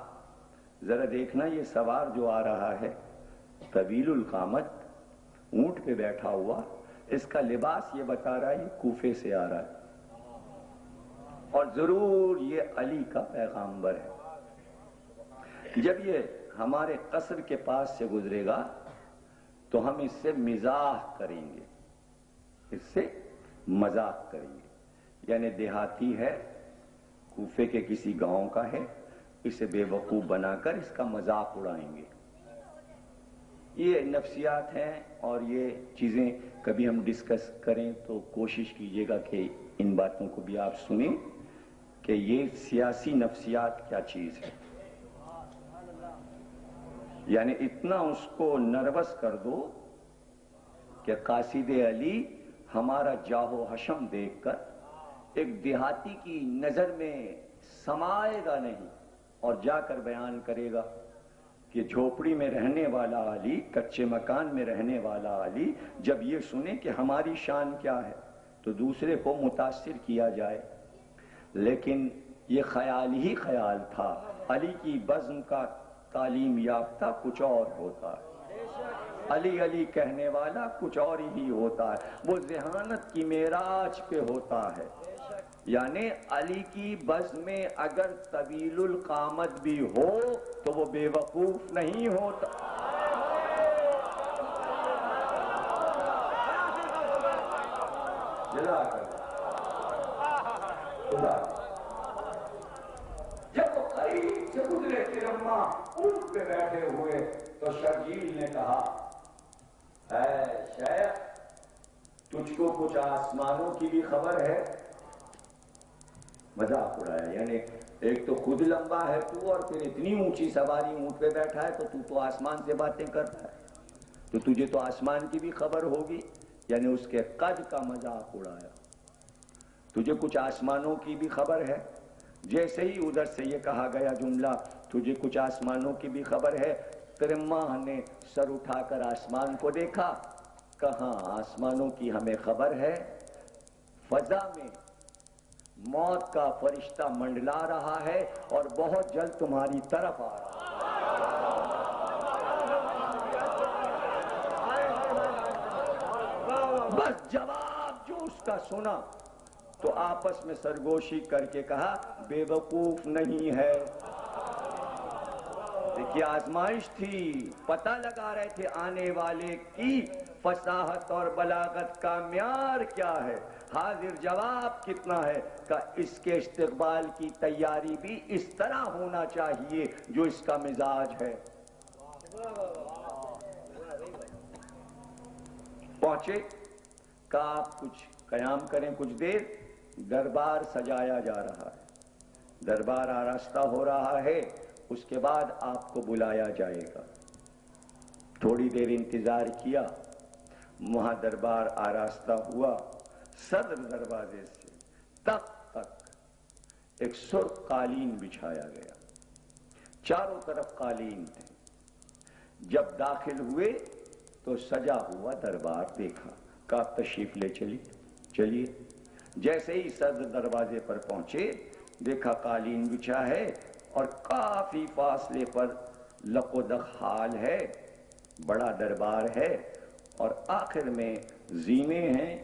ذرا دیکھنا یہ سوار جو آ رہا ہے طویل القامت، اونٹ پہ بیٹھا ہوا، اس کا لباس یہ بتا رہا ہے یہ کوفے سے آ رہا ہے اور ضرور یہ علی کا پیغامبر ہے. جب یہ ہمارے قصر کے پاس سے گزرے گا تو ہم اس سے مزاح کریں گے، اس سے مذاق کریں گے. یعنی دیہاتی ہے، کوفے کے کسی گاؤں کا ہے، اسے بے وقوف بنا کر اس کا مذاق اڑائیں گے. یہ نفسیات ہیں اور یہ چیزیں کبھی ہم ڈسکس کریں تو کوشش کیجئے گا کہ ان باتوں کو بھی آپ سنیں کہ یہ سیاسی نفسیات کیا چیز ہے. یعنی اتنا اس کو نروس کر دو کہ قاصد علی ہمارا جاہ و حشم دیکھ کر ایک دیہاتی کی نظر میں سمائے گا نہیں اور جا کر بیان کرے گا کہ جھوپڑی میں رہنے والا علی، کچے مکان میں رہنے والا علی جب یہ سنے کہ ہماری شان کیا ہے تو دوسرے کو متاثر کیا جائے. لیکن یہ خیال ہی خیال تھا. علی کی بزم کا تعلیم یافتہ کچھ اور ہوتا ہے، علی علی کہنے والا کچھ اور ہی ہوتا ہے. وہ ذہانت کی معراج پہ ہوتا ہے. یعنی علی کی بزم میں اگر طویل القامت بھی ہو تو وہ بے وقوف نہیں ہوتا. جب وہ قریب سے گزرے ترما اونٹ پہ بیٹھے ہوئے تو شرجیل نے کہا اے شیخ تجھ کو کچھ آسمانوں کی بھی خبر ہے؟ مذاق اڑایا. یعنی ایک تو خود لمبا ہے تو اور پھر اتنی اونچی سواری اونٹ پہ بیٹھا ہے تو تو آسمان سے باتیں کرتا ہے تو تجھے تو آسمان کی بھی خبر ہوگی. یعنی اس کے قد کا مذاق اڑایا. تجھے کچھ آسمانوں کی بھی خبر ہے؟ جیسے ہی ادھر سے یہ کہا گیا جملہ تجھے کچھ آسمانوں کی بھی خبر ہے، ترماہ نے سر اٹھا کر آسمان کو دیکھا. کہاں آسمانوں کی ہمیں خبر ہے، فضا میں موت کا فرشتہ منڈلا رہا ہے اور بہت جلد تمہاری طرف آ رہا ہے. بس جواب جو اس کا سنا تو آپس میں سرگوشی کر کے کہا بے وقوف نہیں ہے. دیکھیے آزمائش تھی، پتہ لگا رہے تھے آنے والے کی فصاحت اور بلاغت کا معیار کیا ہے، حاضر جواب کتنا ہے. کہ اس کے استقبال کی تیاری بھی اس طرح ہونا چاہیے جو اس کا مزاج ہے. پہنچے کہ آپ کچھ قیام کریں کچھ دیر. دربار سجایا جا رہا ہے، دربار آراستہ ہو رہا ہے، اس کے بعد آپ کو بلایا جائے گا. تھوڑی دیر انتظار کیا، وہاں دربار آراستہ ہوا. صدر دروازے سے تخت تک ایک سرخ قالین بچھایا گیا، چاروں طرف قالین تھے. جب داخل ہوئے تو سجا ہوا دربار دیکھا کہ آپ تشریف لے چلیے. جیسے ہی صدر دروازے پر پہنچے دیکھا قالین بچھا ہے اور کافی فاصلے پر لق و دق حال ہے، بڑا دربار ہے اور آخر میں زینے ہیں،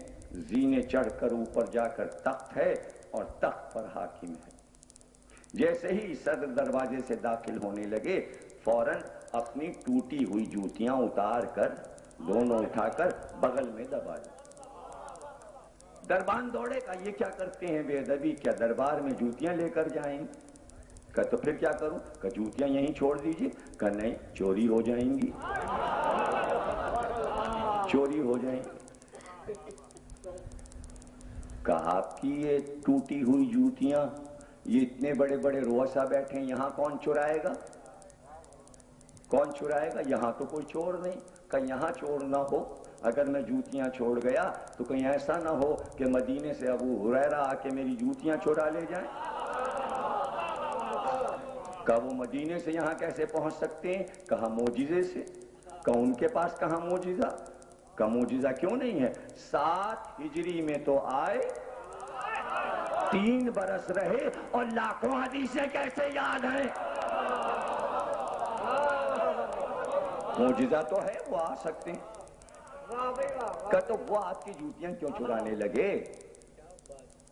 زینے چڑھ کر اوپر جا کر تخت ہے اور تخت پر حاکم ہے. جیسے ہی صدر دروازے سے داخل ہونے لگے فوراً اپنی ٹوٹی ہوئی جوتیاں اتار کر دونوں اٹھا کر بغل میں دبا دی. دربان دوڑے کا یہ کیا کرتے ہیں بے ادبی، کیا دربار میں جوتیاں لے کر جائیں؟ کہ تو پھر کیا کروں؟ کہ جوتیاں یہیں چھوڑ دیجئے. کہ نہیں، چوری ہو جائیں گی، چوری ہو جائیں گی. کہا آپ کی یہ ٹوٹی ہوئی جوتیاں، یہ اتنے بڑے بڑے رؤسا بیٹھے ہیں، یہاں کون چرائے گا؟ کون چرائے گا؟ یہاں تو کوئی چور نہیں. کہیں یہاں چور نہ ہو؟ اگر میں جوتیاں چھوڑ گیا تو کہیں ایسا نہ ہو کہ مدینے سے ابو ہریرہ آ کے میری جوتیاں چورا لے جائیں؟ کہا وہ مدینے سے یہاں کیسے پہنچ سکتے ہیں؟ کہا معجزے سے. کہا ان کے پاس کہاں معجزہ؟ کہا معجزہ کیوں نہیں ہے؟ 7 ہجری میں تو آئے، 3 برس رہے اور لاکھوں حدیثیں کیسے یاد ہیں؟ معجزہ تو ہے، وہ آ سکتے ہیں. کہ تو وہ آپ کی جوتیاں کیوں چرانے لگے؟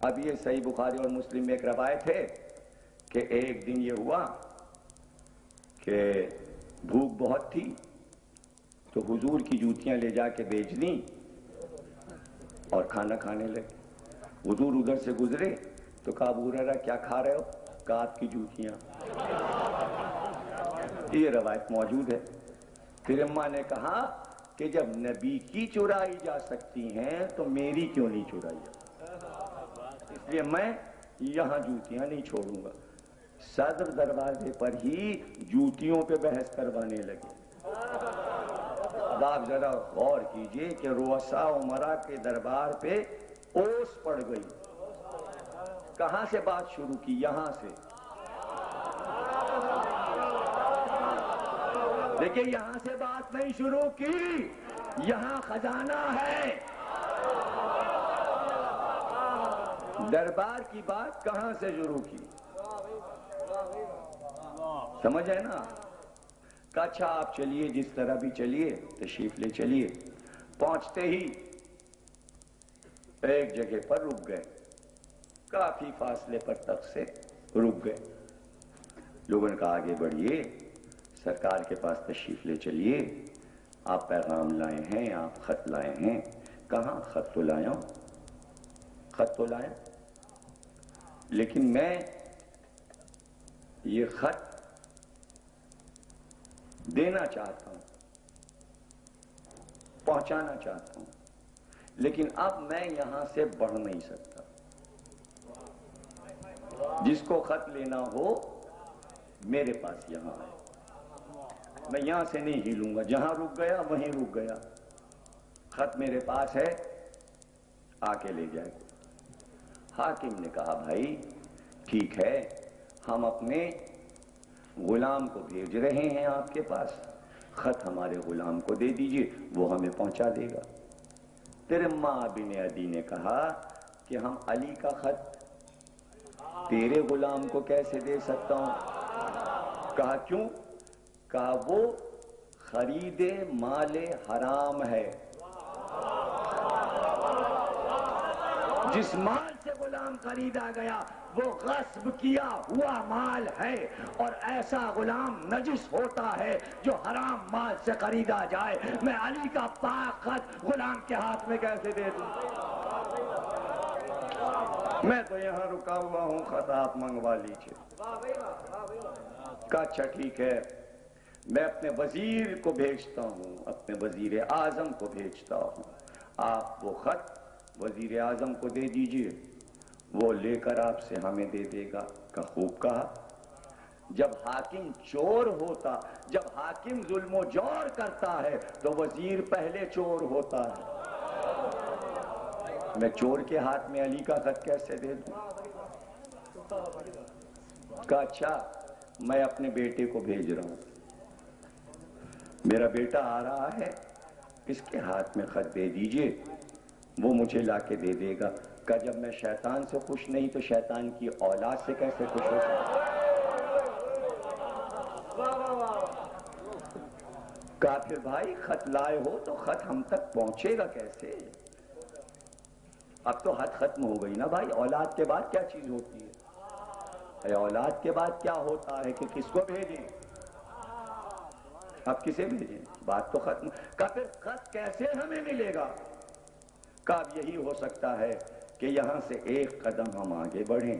اب یہ صحیح بخاری اور مسلم میں ایک روایت ہے کہ ایک دن یہ ہوا کہ بھوک بہت تھی تو حضور کی جوتیاں لے جا کے بیچ دیں اور کھانا کھانے لگے. حضور ادھر سے گزرے تو کہا ابو ہریرہ کیا کھا رہے ہو؟ کہا آپ کی جوتیاں. یہ روایت موجود ہے. پھر اماں نے کہا کہ جب نبی کی چرائی جا سکتی ہیں تو میری کیوں نہیں چرائی جا؟ اس لیے میں یہاں جوتیاں نہیں چھوڑوں گا. صدر دروازے پر ہی جوتیوں پہ بحث کروانے لگے. اب آپ ذرا غور کیجئے کہ رؤساء امراء کے دربار پہ اوس پڑ گئی. کہاں سے بات شروع کی؟ یہاں سے. دیکھیں یہاں سے بات نہیں شروع کی، یہاں خزانہ ہے. دربار کی بات کہاں سے شروع کی؟ سمجھ ہے نا؟ کہ اچھا آپ چلیے، جس طرح بھی چلیے، تشریف لے چلیے. پہنچتے ہی ایک جگہ پر رک گئے، کافی فاصلے پر تخت سے رک گئے. لوگوں نے کہا آگے بڑھیے، سرکار کے پاس تشریف لے چلیے، آپ پیغام لائے ہیں، آپ خط لائے ہیں. کہاں؟ خط تو لایا ہوں، خط تو لایا، لیکن میں یہ خط دینا چاہتا ہوں، پہنچانا چاہتا ہوں، لیکن اب میں یہاں سے بڑھ نہیں سکتا. جس کو خط لینا ہو میرے پاس یہاں ہے، میں یہاں سے نہیں ہلوں گا. جہاں رک گیا وہیں رک گیا. خط میرے پاس ہے، آ کے لے جائے. حاکم نے کہا بھائی ٹھیک ہے، ہم اپنے غلام کو بھیج رہے ہیں آپ کے پاس، خط ہمارے غلام کو دے دیجئے، وہ ہمیں پہنچا دے گا. تیرے ماں بن عدی نے کہا کہ ہم علی کا خط تیرے غلام کو کیسے دے سکتا ہوں؟ کہا کیوں؟ کہا وہ خرید مال حرام ہے. جس مال سے غلام خریدا گیا وہ غصب کیا ہوا مال ہے، اور ایسا غلام نجس ہوتا ہے جو حرام مال سے خریدا جائے. میں علی کا پاک خط غلام کے ہاتھ میں کیسے دے دوں؟ میں تو یہاں رکا ہوا ہوں، خط آپ منگوا لیجیے. کہا اچھا ٹھیک ہے، میں اپنے وزیر کو بھیجتا ہوں، اپنے وزیر اعظم کو بھیجتا ہوں، آپ وہ خط وزیر اعظم کو دے دیجئے، وہ لے کر آپ سے ہمیں دے دے گا. کا خوب کہا. جب حاکم چور ہوتا، جب حاکم ظلم و جور کرتا ہے تو وزیر پہلے چور ہوتا ہے. میں چور کے ہاتھ میں علی کا خط کیسے دے دوں؟ کہا اچھا میں اپنے بیٹے کو بھیج رہا ہوں، میرا بیٹا آ رہا ہے، اس کے ہاتھ میں خط دے دیجئے، وہ مجھے لا کے دے دے گا. کہ جب میں شیطان سے خوش نہیں تو شیطان کی اولاد سے کیسے خوش ہو سکتا؟ کہا پھر بھائی خط لائے ہو تو خط ہم تک پہنچے گا کیسے؟ اب تو حد ختم ہو گئی نا بھائی. اولاد کے بعد کیا چیز ہوتی ہے؟ اولاد کے بعد کیا ہوتا ہے کہ کس کو بھیجیں؟ اب کسے بھیجیں؟ بات تو ختم. کہا پھر خط کیسے ہمیں ملے گا؟ کہا اب یہی ہو سکتا ہے کہ یہاں سے ایک قدم ہم آگے بڑھیں،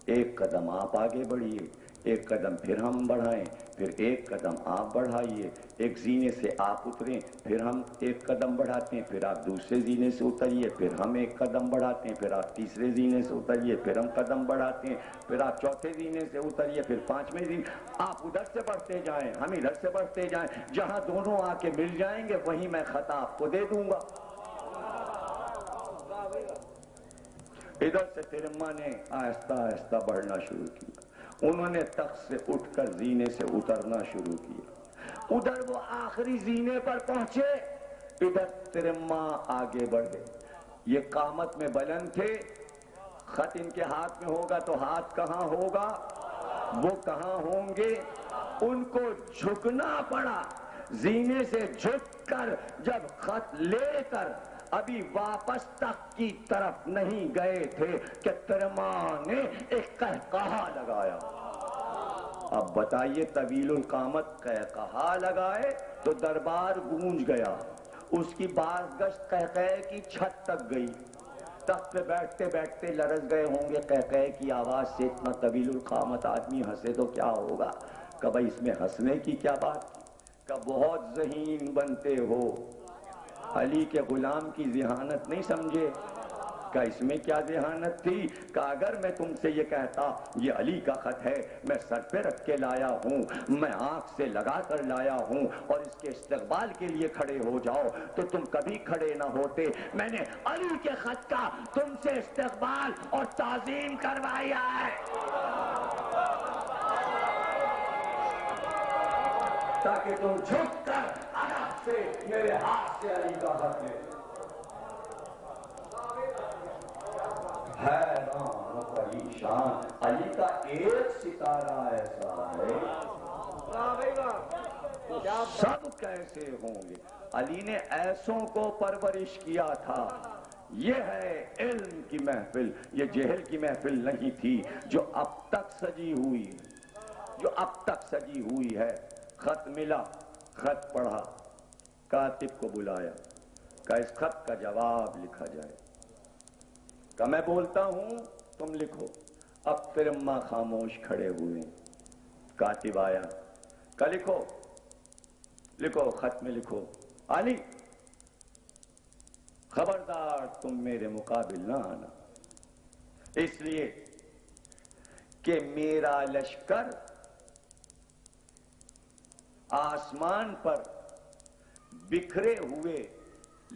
ایک قدم آپ آگے بڑھیے، ایک قدم پھر ہم بڑھائیں، پھر ایک قدم آپ بڑھائیے، ایک زینے سے آپ اتریں، پھر ہم ایک قدم بڑھاتے ہیں، پھر آپ دوسرے زینے سے اتریے، پھر ہم ایک قدم بڑھاتے ہیں، پھر آپ تیسرے زینے سے اتریے، پھر ہم قدم بڑھاتے ہیں، پھر آپ چوتھے زینے سے اتریے، پھر پانچویں زینے، آپ ادھر سے بڑھتے جائیں، ہم ادھر سے بڑھتے جائیں، جہاں دونوں آ کے مل جائیں گے وہیں میں خطا آپ کو دے دوں گا۔ ادھر سے پھر اماں نے آہستہ آہستہ بڑھنا شروع کیا، انہوں نے تخت سے اٹھ کر زینے سے اترنا شروع کیا، ادھر وہ آخری زینے پر پہنچے، ادھر تیرے ماں آگے بڑھے، یہ قامت میں بلند تھے، خط ان کے ہاتھ میں ہوگا تو ہاتھ کہاں ہوگا، وہ کہاں ہوں گے، ان کو جھکنا پڑا، زینے سے جھک کر جب خط لے کر ابھی واپس تخت کی طرف نہیں گئے تھے کہ تیرے ماں نے ایک قہقہا لگایا۔ اب بتائیے طویل القامت قہقہا لگائے تو دربار گونج گیا، اس کی بازگشت قہقہے کی چھت تک گئی، تخت پہ بیٹھتے بیٹھتے لرز گئے ہوں گے قہقہے کی آواز سے، اتنا طویل القامت آدمی ہنسے تو کیا ہوگا، کہ بھائی اس میں ہنسنے کی کیا بات، کہ بہت ذہین بنتے ہو، علی کے غلام کی ذہانت نہیں سمجھے، کہ اس میں کیا ذہانت تھی، کہ اگر میں تم سے یہ کہتا یہ علی کا خط ہے، میں سر پہ رکھ کے لایا ہوں، میں آنکھ سے لگا کر لایا ہوں، اور اس کے استقبال کے لیے کھڑے ہو جاؤ تو تم کبھی کھڑے نہ ہوتے، میں نے علی کے خط کا تم سے استقبال اور تعظیم کروایا ہے، تاکہ تم جھک کر ادب سے میرے ہاتھ سے علی کا خط لے۔ حیران و پریشان، علی کا ایک ستارہ ایسا ہے، سب کیسے ہوں گے، علی نے ایسوں کو پرورش کیا تھا، یہ ہے علم کی محفل، یہ جہل کی محفل نہیں تھی جو اب تک سجی ہوئی ہے، جو اب تک سجی ہوئی ہے۔ خط ملا، خط پڑھا، کاتب کو بلایا، کہ اس خط کا جواب لکھا جائے، کہ میں بولتا ہوں تم لکھو، اب پھر اماں خاموش کھڑے ہوئے، کاتب آیا، کہ لکھو، لکھو، خط میں لکھو، علی خبردار تم میرے مقابل نہ آنا، اس لیے کہ میرا لشکر آسمان پر بکھرے ہوئے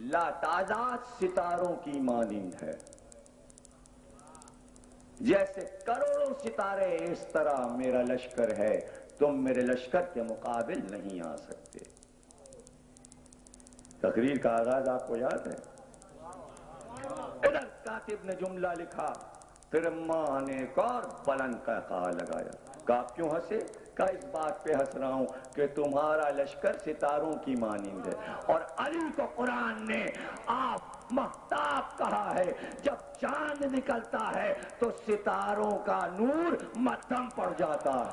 لاتعداد ستاروں کی مانند ہے، جیسے کروڑوں ستارے اس طرح میرا لشکر ہے، تم میرے لشکر کے مقابل نہیں آ سکتے۔ تقریر کا آغاز آپ کو یاد ہے، ادھر کاتب نے جملہ لکھا، پھر اماں نے ایک اور بلند قہقہا لگایا، کہ آپ کیوں ہنسے، کہ اس بات پہ ہنس رہا ہوں کہ تمہارا لشکر ستاروں کی مانند ہے، اور علی کو قرآن نے آپ مہتاب کہا ہے، جب چاند نکلتا ہے تو ستاروں کا نور مدھم پڑ جاتا ہے،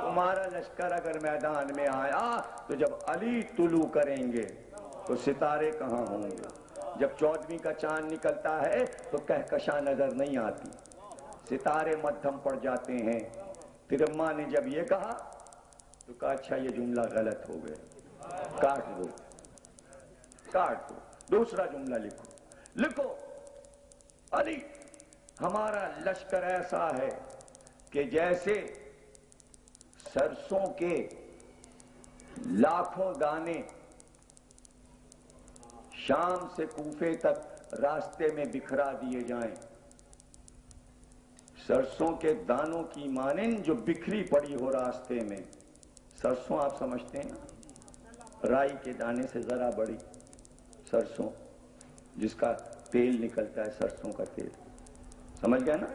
تمہارا لشکر اگر میدان میں آیا تو جب علی طلوع کریں گے تو ستارے کہاں ہوں گے، جب 14ویں کا چاند نکلتا ہے تو کہکشاں نظر نہیں آتی، ستارے مدھم پڑ جاتے ہیں۔ پھر اماں نے جب یہ کہا تو کہا اچھا یہ جملہ غلط ہو گیا، کاٹ دو، کاٹ دو، دوسرا جملہ لکھو، لکھو علی ہمارا لشکر ایسا ہے کہ جیسے سرسوں کے لاکھوں دانے شام سے کوفے تک راستے میں بکھرا دیے جائیں، سرسوں کے دانوں کی مانند جو بکھری پڑی ہو راستے میں، سرسوں آپ سمجھتے ہیں نا، رائی کے دانے سے ذرا بڑی سرسوں، جس کا تیل نکلتا ہے سرسوں کا تیل، سمجھ گئے نا،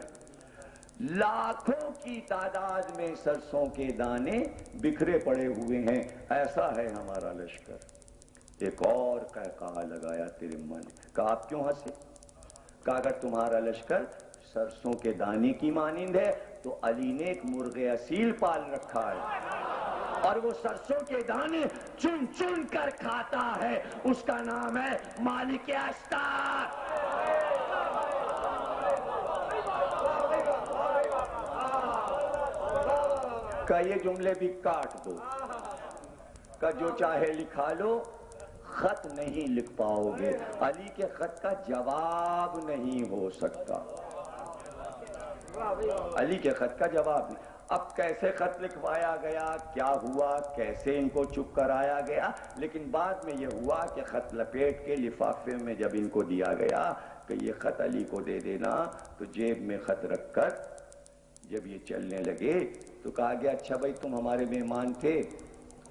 لاکھوں کی تعداد میں سرسوں کے دانے بکھرے پڑے ہوئے ہیں، ایسا ہے ہمارا لشکر۔ ایک اور قہقہا لگایا تیرے اماں نے، کہا آپ کیوں ہنسے، کہا اگر تمہارا لشکر سرسوں کے دانے کی مانند ہے تو علی نے ایک مرغ اصیل پال رکھا ہے، اور وہ سرسوں کے دانے چن چن کر کھاتا ہے، اس کا نام ہے مالک اشتار۔ کا یہ جملے بھی کاٹ دو، کا جو چاہے لکھا لو، خط نہیں لکھ پاؤ گے، علی کے خط کا جواب نہیں ہو سکتا، علی کے خط کا جواب نہیں۔ اب کیسے خط لکھوایا گیا، کیا ہوا، کیسے ان کو چپ کرایا گیا، لیکن بعد میں یہ ہوا کہ خط لپیٹ کے لفافے میں جب ان کو دیا گیا کہ یہ خط علی کو دے دینا، تو جیب میں خط رکھ کر جب یہ چلنے لگے تو کہا گیا اچھا بھائی تم ہمارے مہمان تھے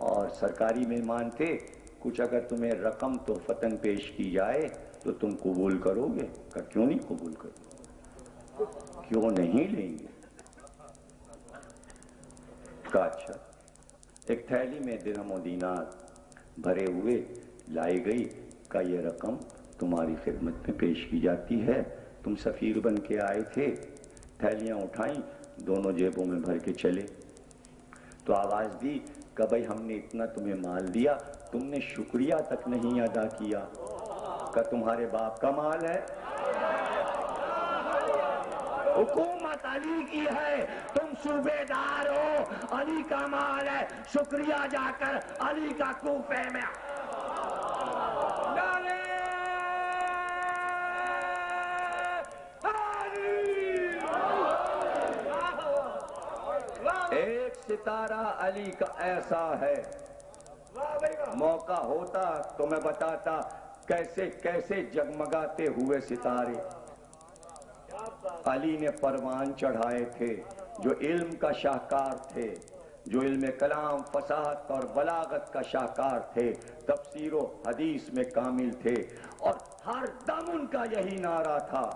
اور سرکاری مہمان تھے، کچھ اگر تمہیں رقم تحفتاً پیش کی جائے تو تم قبول کرو گے؟ کہ کیوں نہیں قبول کرو، کیوں نہیں لیں گے؟ کہا اچھا۔ ایک تھیلی میں درہم و دینار بھرے ہوئے لائی گئی، کہ یہ رقم تمہاری خدمت میں پیش کی جاتی ہے، تم سفیر بن کے آئے تھے۔ تھیلیاں اٹھائیں، دونوں جیبوں میں بھر کے چلے تو آواز دی کہ بھائی ہم نے اتنا تمہیں مال دیا، تم نے شکریہ تک نہیں ادا کیا، کہ تمہارے باپ کا مال ہے، حکومت علی کی ہے، تم صوبے دار ہو، علی کا مال ہے، شکریہ جا کر علی کا کوفے میں۔ ایک ستارہ علی کا ایسا ہے، موقع ہوتا تو میں بتاتا کیسے کیسے جگمگاتے ہوئے ستارے علی نے پروان چڑھائے تھے، جو علم کا شاہکار تھے، جو علم کلام، فصاحت اور بلاغت کا شاہکار تھے، تفسیر و حدیث میں کامل تھے، اور ہر دم ان کا یہی نعرہ تھا،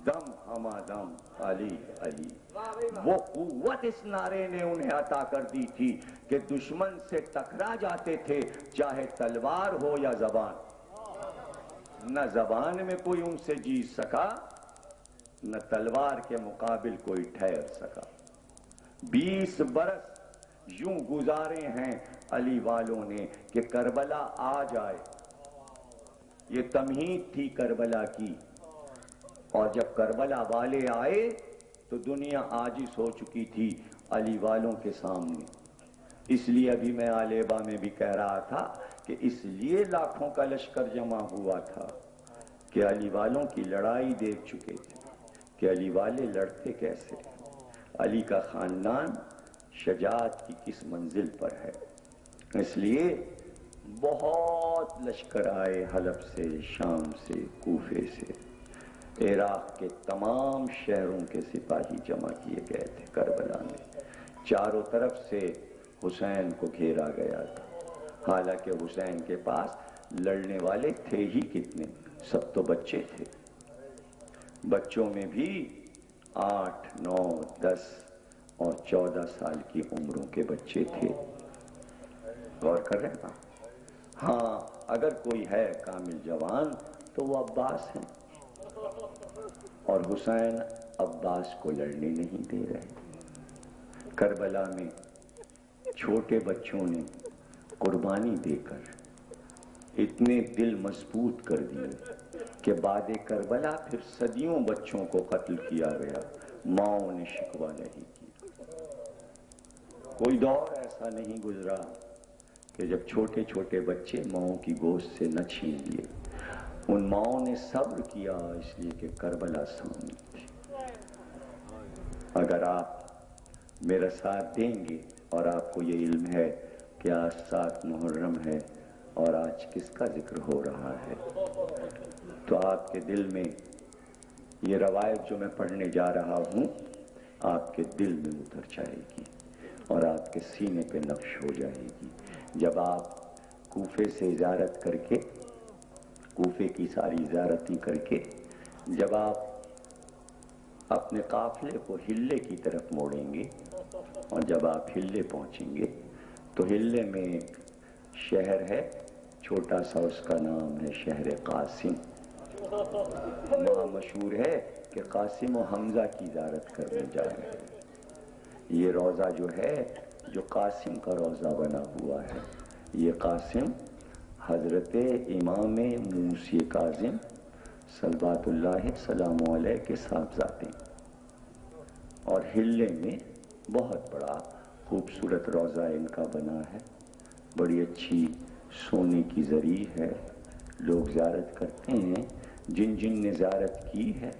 دم ہما دم علی علی۔ وہ قوت اس نعرے نے انہیں عطا کر دی تھی کہ دشمن سے ٹکرا جاتے تھے، چاہے تلوار ہو یا زبان، نہ زبان میں کوئی ان سے جیت سکا، نہ تلوار کے مقابل کوئی ٹھہر سکا۔ 20 برس یوں گزارے ہیں علی والوں نے کہ کربلا آ جائے، یہ تمہید تھی کربلا کی، اور جب کربلا والے آئے تو دنیا عاجز ہو چکی تھی علی والوں کے سامنے۔ اس لیے ابھی میں آلیبا میں بھی کہہ رہا تھا کہ اس لیے لاکھوں کا لشکر جمع ہوا تھا کہ علی والوں کی لڑائی دیکھ چکے تھے کہ علی والے لڑتے کیسے، علی کا خاندان شجاعت کی کس منزل پر ہے۔ اس لیے بہت لشکر آئے حلب سے، شام سے، کوفے سے، عراق کے تمام شہروں کے سپاہی جمع کیے گئے تھے کربلا میں۔ چاروں طرف سے حسین کو گھیرا گیا تھا، حالانکہ حسین کے پاس لڑنے والے تھے ہی کتنے، سب تو بچے تھے، بچوں میں بھی 8، 9، 10 اور 14 سال کی عمروں کے بچے تھے۔ غور کر رہے ہیں؟ ہاں اگر کوئی ہے کامل جوان تو وہ عباس ہیں، اور حسین عباس کو لڑنے نہیں دے رہے۔ کربلا میں چھوٹے بچوں نے قربانی دے کر اتنے دل مضبوط کر دیے کہ بعد کربلا پھر صدیوں بچوں کو قتل کیا گیا، ماؤں نے شکوہ نہیں کیا۔ کوئی دور ایسا نہیں گزرا کہ جب چھوٹے چھوٹے بچے ماؤں کی گوشت سے نہ چھین لیے۔ ان ماؤں نے صبر کیا اس لیے کہ کربلا سامنے تھی۔ اگر آپ میرا ساتھ دیں گے اور آپ کو یہ علم ہے کہ آج 7 محرم ہے اور آج کس کا ذکر ہو رہا ہے، تو آپ کے دل میں یہ روایت جو میں پڑھنے جا رہا ہوں آپ کے دل میں اتر جائے گی اور آپ کے سینے پہ نقش ہو جائے گی۔ جب آپ کوفے سے زیارت کر کے، کوفے کی ساری زیارتیں کر کے، جب آپ اپنے قافلے کو ہلے کی طرف موڑیں گے، اور جب آپ ہلے پہنچیں گے تو ہلے میں ایک شہر ہے چھوٹا سا، اس کا نام ہے شہر قاسم۔ وہاں مشہور ہے کہ قاسم و حمزہ کی زیارت کرنے جا رہے ہیں۔ یہ روضہ جو ہے جو قاسم کا روضہ بنا ہوا ہے، یہ قاسم حضرت امام موسی کاظم صلوات اللہ سلام علیہ کے صاحبزادے، اور ہلے میں بہت بڑا خوبصورت روضہ ان کا بنا ہے، بڑی اچھی سونے کی زری ہے، لوگ زیارت کرتے ہیں، جن جن نے زیارت کی ہے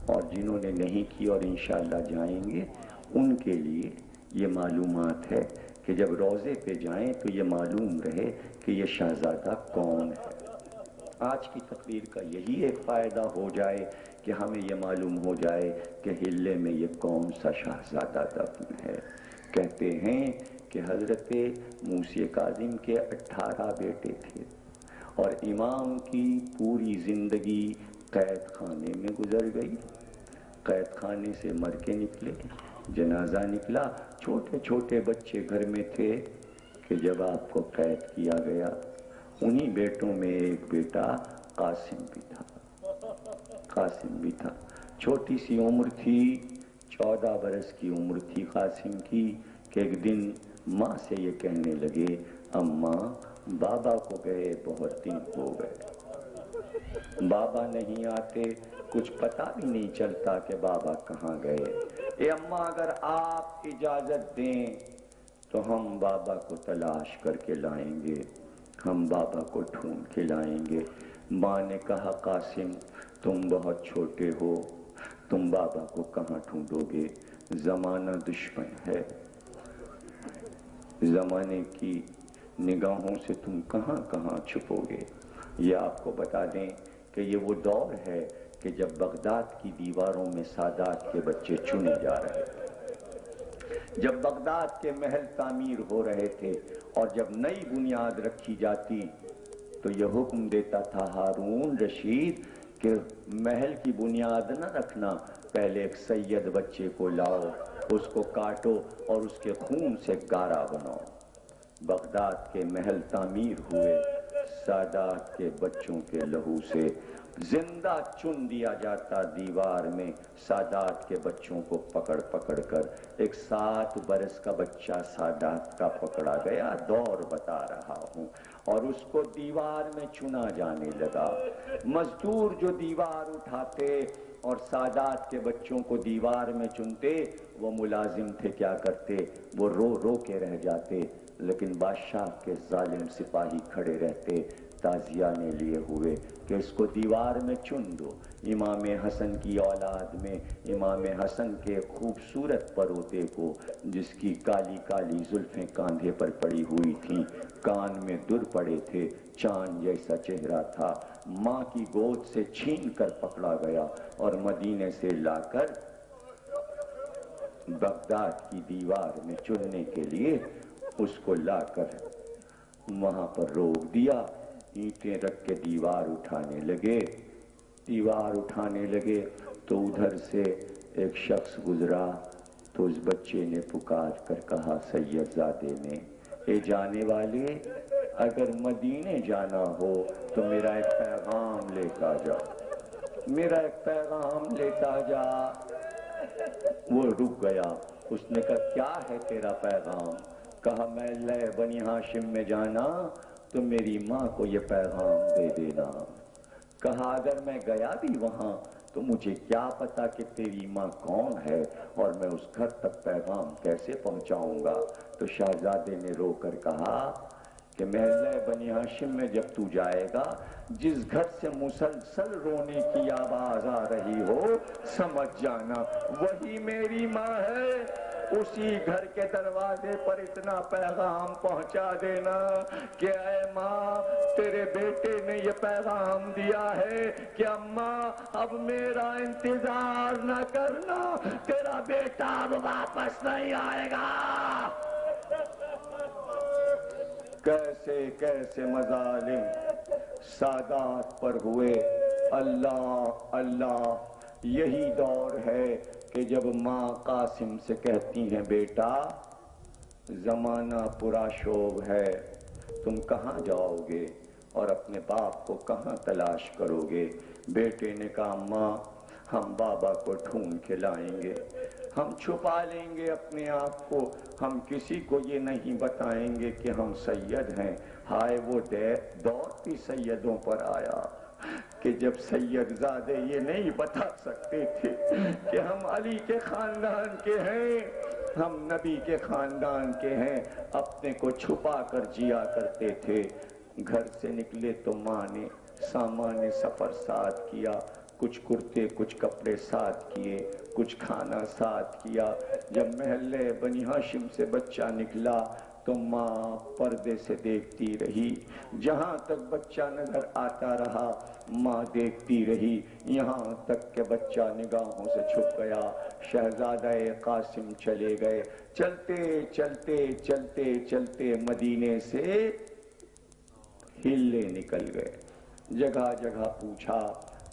اور جنہوں نے نہیں کی اور انشاءاللہ جائیں گے ان کے لیے یہ معلومات ہے کہ جب روضے پہ جائیں تو یہ معلوم رہے کہ یہ شہزادہ کون ہے۔ آج کی تقریر کا یہی ایک فائدہ ہو جائے کہ ہمیں یہ معلوم ہو جائے کہ ہلے میں یہ کون سا شہزادہ دفن ہے۔ کہتے ہیں کہ حضرت موسی کاظم کے 18 بیٹے تھے اور امام کی پوری زندگی قید خانے میں گزر گئی۔ قید خانے سے مر کے نکلے، جنازہ نکلا، چھوٹے چھوٹے بچے گھر میں تھے کہ جب آپ کو قید کیا گیا۔ انہی بیٹوں میں ایک بیٹا قاسم بھی تھا، چھوٹی سی عمر تھی، 14 برس کی عمر تھی قاسم کی کہ ایک دن ماں سے یہ کہنے لگے، اماں بابا کو گئے بہت دن ہو گئے، بابا نہیں آتے، کچھ پتہ بھی نہیں چلتا کہ بابا کہاں گئے۔ اے اماں اگر آپ اجازت دیں تو ہم بابا کو تلاش کر کے لائیں گے، ہم بابا کو ڈھونڈ کے لائیں گے۔ ماں نے کہا قاسم تم بہت چھوٹے ہو، تم بابا کو کہاں ڈھونڈو گے، زمانہ دشمن ہے، زمانے کی نگاہوں سے تم کہاں کہاں چھپو گے۔ یہ آپ کو بتا دیں کہ یہ وہ دور ہے کہ جب بغداد کی دیواروں میں سادات کے بچے چنے جا رہے تھے، جب بغداد کے محل تعمیر ہو رہے تھے اور جب نئی بنیاد رکھی جاتی تو یہ حکم دیتا تھا ہارون رشید کہ محل کی بنیاد نہ رکھنا، پہلے ایک سید بچے کو لاؤ، اس کو کاٹو اور اس کے خون سے گارا بناؤ۔ بغداد کے محل تعمیر ہوئے، سادات کے بچوں کے لہو سے زندہ چن دیا جاتا دیوار میں۔ سادات کے بچوں کو پکڑ پکڑ کر ایک 7 برس کا بچہ سادات کا پکڑا گیا، دور بتا رہا ہوں، اور اس کو دیوار میں چنا جانے لگا۔ مزدور جو دیوار اٹھاتے اور سادات کے بچوں کو دیوار میں چنتے، وہ ملازم تھے کیا کرتے، وہ رو رو کے رہ جاتے، لیکن بادشاہ کے ظالم سپاہی کھڑے رہتے تازیانے لیے ہوئے کہ اس کو دیوار میں چن دو۔ امام حسن کی اولاد میں امام حسن کے خوبصورت پروتے کو، جس کی کالی کالی زلفیں کاندھے پر پڑی ہوئی تھیں، کان میں در پڑے تھے، چاند جیسا چہرہ تھا، ماں کی گود سے چھین کر پکڑا گیا اور مدینے سے لا کر بغداد کی دیوار میں چننے کے لیے اس کو لا کر وہاں پر روک دیا۔ اینٹیں رکھ کے دیوار اٹھانے لگے، دیوار اٹھانے لگے تو ادھر سے ایک شخص گزرا تو اس بچے نے پکار کر کہا سید زادے نے، اے جانے والے اگر مدینے جانا ہو تو میرا ایک پیغام لے کر جا، میرا ایک پیغام لیتا جا۔ وہ رک گیا، اس نے کہا کیا ہے تیرا پیغام؟ کہا میں لے بنی ہاشم میں جانا تو میری ماں کو یہ پیغام دے دینا۔ کہا اگر میں گیا بھی وہاں تو مجھے کیا پتا کہ تیری ماں کون ہے اور میں اس گھر تک پیغام کیسے پہنچاؤں گا؟ تو شہزادے نے رو کر کہا کہ محلہ بنی ہاشم میں جب تو جائے گا، جس گھر سے مسلسل رونے کی آواز آ رہی ہو سمجھ جانا وہی میری ماں ہے۔ اسی گھر کے دروازے پر اتنا پیغام پہنچا دینا کہ اے ماں تیرے بیٹے نے یہ پیغام دیا ہے کہ اماں اب میرا انتظار نہ کرنا، تیرا بیٹا اب واپس نہیں آئے گا۔ کیسے کیسے مظالم سادات پر ہوئے۔ اللہ اللہ، یہی دور ہے کہ جب ماں قاسم سے کہتی ہیں بیٹا زمانہ پرا شوب ہے، تم کہاں جاؤ گے اور اپنے باپ کو کہاں تلاش کرو گے؟ بیٹے نے کہا ماں ہم بابا کو ڈھونڈ کے لائیں گے، ہم چھپا لیں گے اپنے آپ کو، ہم کسی کو یہ نہیں بتائیں گے کہ ہم سید ہیں۔ ہائے وہ دور بھی سیدوں پر آیا کہ جب سید زادے یہ نہیں بتا سکتے تھے کہ ہم علی کے خاندان کے ہیں، ہم نبی کے خاندان کے ہیں، اپنے کو چھپا کر جیا کرتے تھے۔ گھر سے نکلے تو ماں نے سامان سفر ساتھ کیا، کچھ کرتے کچھ کپڑے ساتھ کیے، کچھ کھانا ساتھ کیا۔ جب محلے بنی ہاشم سے بچہ نکلا تو ماں پردے سے دیکھتی رہی، جہاں تک بچہ نظر آتا رہا ماں دیکھتی رہی، یہاں تک کہ بچہ نگاہوں سے چھپ گیا۔ شہزادہ قاسم چلے گئے، چلتے چلتے چلتے چلتے مدینے سے ہلے نکل گئے۔ جگہ جگہ پوچھا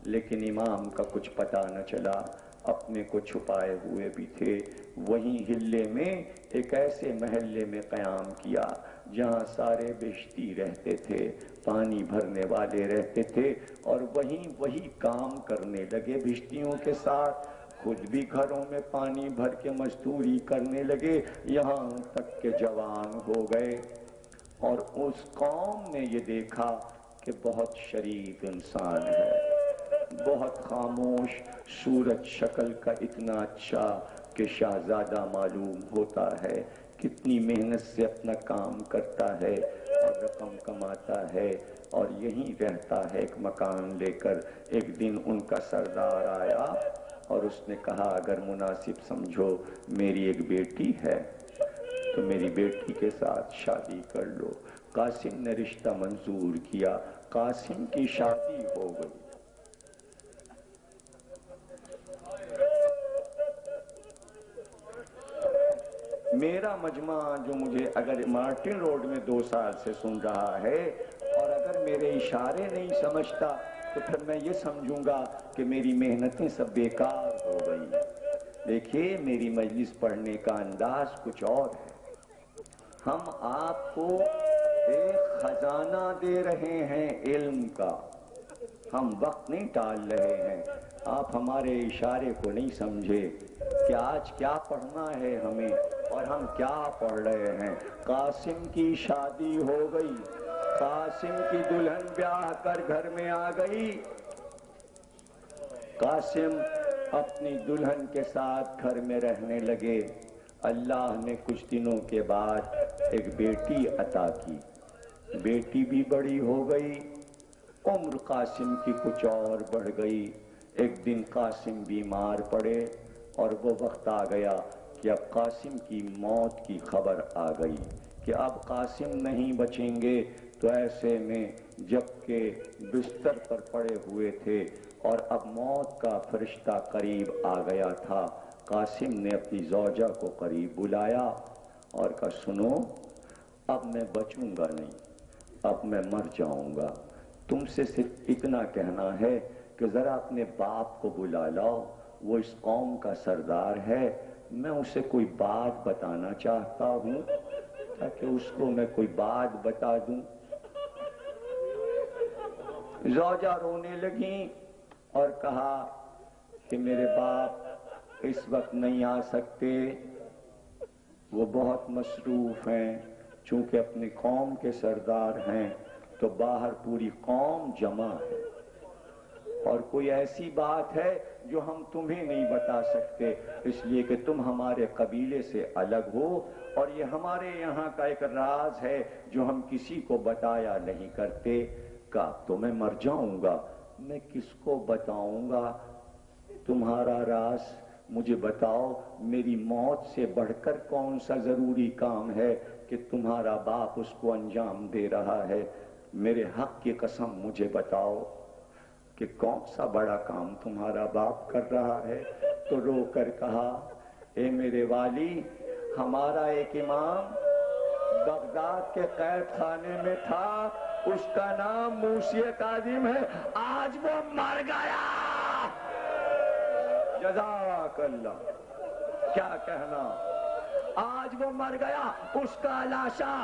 لیکن امام کا کچھ پتہ نہ چلا، اپنے کو چھپائے ہوئے بھی تھے۔ وہیں ہلے میں ایک ایسے محلے میں قیام کیا جہاں سارے بہشتی رہتے تھے، پانی بھرنے والے رہتے تھے، اور وہی کام کرنے لگے بہشتیوں کے ساتھ، خود بھی گھروں میں پانی بھر کے مزدوری کرنے لگے، یہاں تک کہ جوان ہو گئے۔ اور اس قوم نے یہ دیکھا کہ بہت شریف انسان ہے، بہت خاموش، صورت شکل کا اتنا اچھا کہ شہزادہ معلوم ہوتا ہے، کتنی محنت سے اپنا کام کرتا ہے اور رقم کماتا ہے اور یہیں رہتا ہے ایک مکان لے کر۔ ایک دن ان کا سردار آیا اور اس نے کہا اگر مناسب سمجھو، میری ایک بیٹی ہے تو میری بیٹی کے ساتھ شادی کر لو۔ قاسم نے رشتہ منظور کیا، قاسم کی شادی ہو گئی۔ میرا مجمع جو مجھے اگر مارٹن روڈ میں 2 سال سے سن رہا ہے اور اگر میرے اشارے نہیں سمجھتا تو پھر میں یہ سمجھوں گا کہ میری محنتیں سب بیکار ہو گئی۔ دیکھیے میری مجلس پڑھنے کا انداز کچھ اور ہے۔ ہم آپ کو ایک خزانہ دے رہے ہیں علم کا، ہم وقت نہیں ٹال رہے ہیں۔ آپ ہمارے اشارے کو نہیں سمجھے کہ آج کیا پڑھنا ہے ہمیں اور ہم کیا پڑھ رہے ہیں۔ قاسم کی شادی ہو گئی، قاسم کی دلہن بیاہ کر گھر میں آ گئی۔ قاسم اپنی دلہن کے ساتھ گھر میں رہنے لگے۔ اللہ نے کچھ دنوں کے بعد ایک بیٹی عطا کی، بیٹی بھی بڑی ہو گئی، عمر قاسم کی کچھ اور بڑھ گئی۔ ایک دن قاسم بیمار پڑے اور وہ وقت آ گیا کہ اب قاسم کی موت کی خبر آ گئی کہ اب قاسم نہیں بچیں گے۔ تو ایسے میں جب کہ بستر پر پڑے ہوئے تھے اور اب موت کا فرشتہ قریب آ گیا تھا، قاسم نے اپنی زوجہ کو قریب بلایا اور کہا سنو، اب میں بچوں گا نہیں، اب میں مر جاؤں گا، تم سے صرف اتنا کہنا ہے کہ ذرا اپنے باپ کو بلا لاؤ، وہ اس قوم کا سردار ہے، میں اسے کوئی بات بتانا چاہتا ہوں تاکہ اس کو میں کوئی بات بتا دوں۔ زوجہ رونے لگیں اور کہا کہ میرے باپ اس وقت نہیں آ سکتے، وہ بہت مصروف ہیں، چونکہ اپنی قوم کے سردار ہیں تو باہر پوری قوم جمع ہے، اور کوئی ایسی بات ہے جو ہم تمہیں نہیں بتا سکتے اس لیے کہ تم ہمارے قبیلے سے الگ ہو، اور یہ ہمارے یہاں کا ایک راز ہے جو ہم کسی کو بتایا نہیں کرتے۔ کہا تو میں مر جاؤں گا، میں کس کو بتاؤں گا تمہارا راز؟ مجھے بتاؤ، میری موت سے بڑھ کر کون سا ضروری کام ہے کہ تمہارا باپ اس کو انجام دے رہا ہے؟ میرے حق کی قسم مجھے بتاؤ کہ کون سا بڑا کام تمہارا باپ کر رہا ہے؟ تو رو کر کہا اے میرے والی، ہمارا ایک امام بغداد کے قید خانے میں تھا، اس کا نام موسی کاظم ہے، آج وہ مر گیا۔ جزاک اللہ، کیا کہنا، آج وہ مر گیا، اس کا لاشا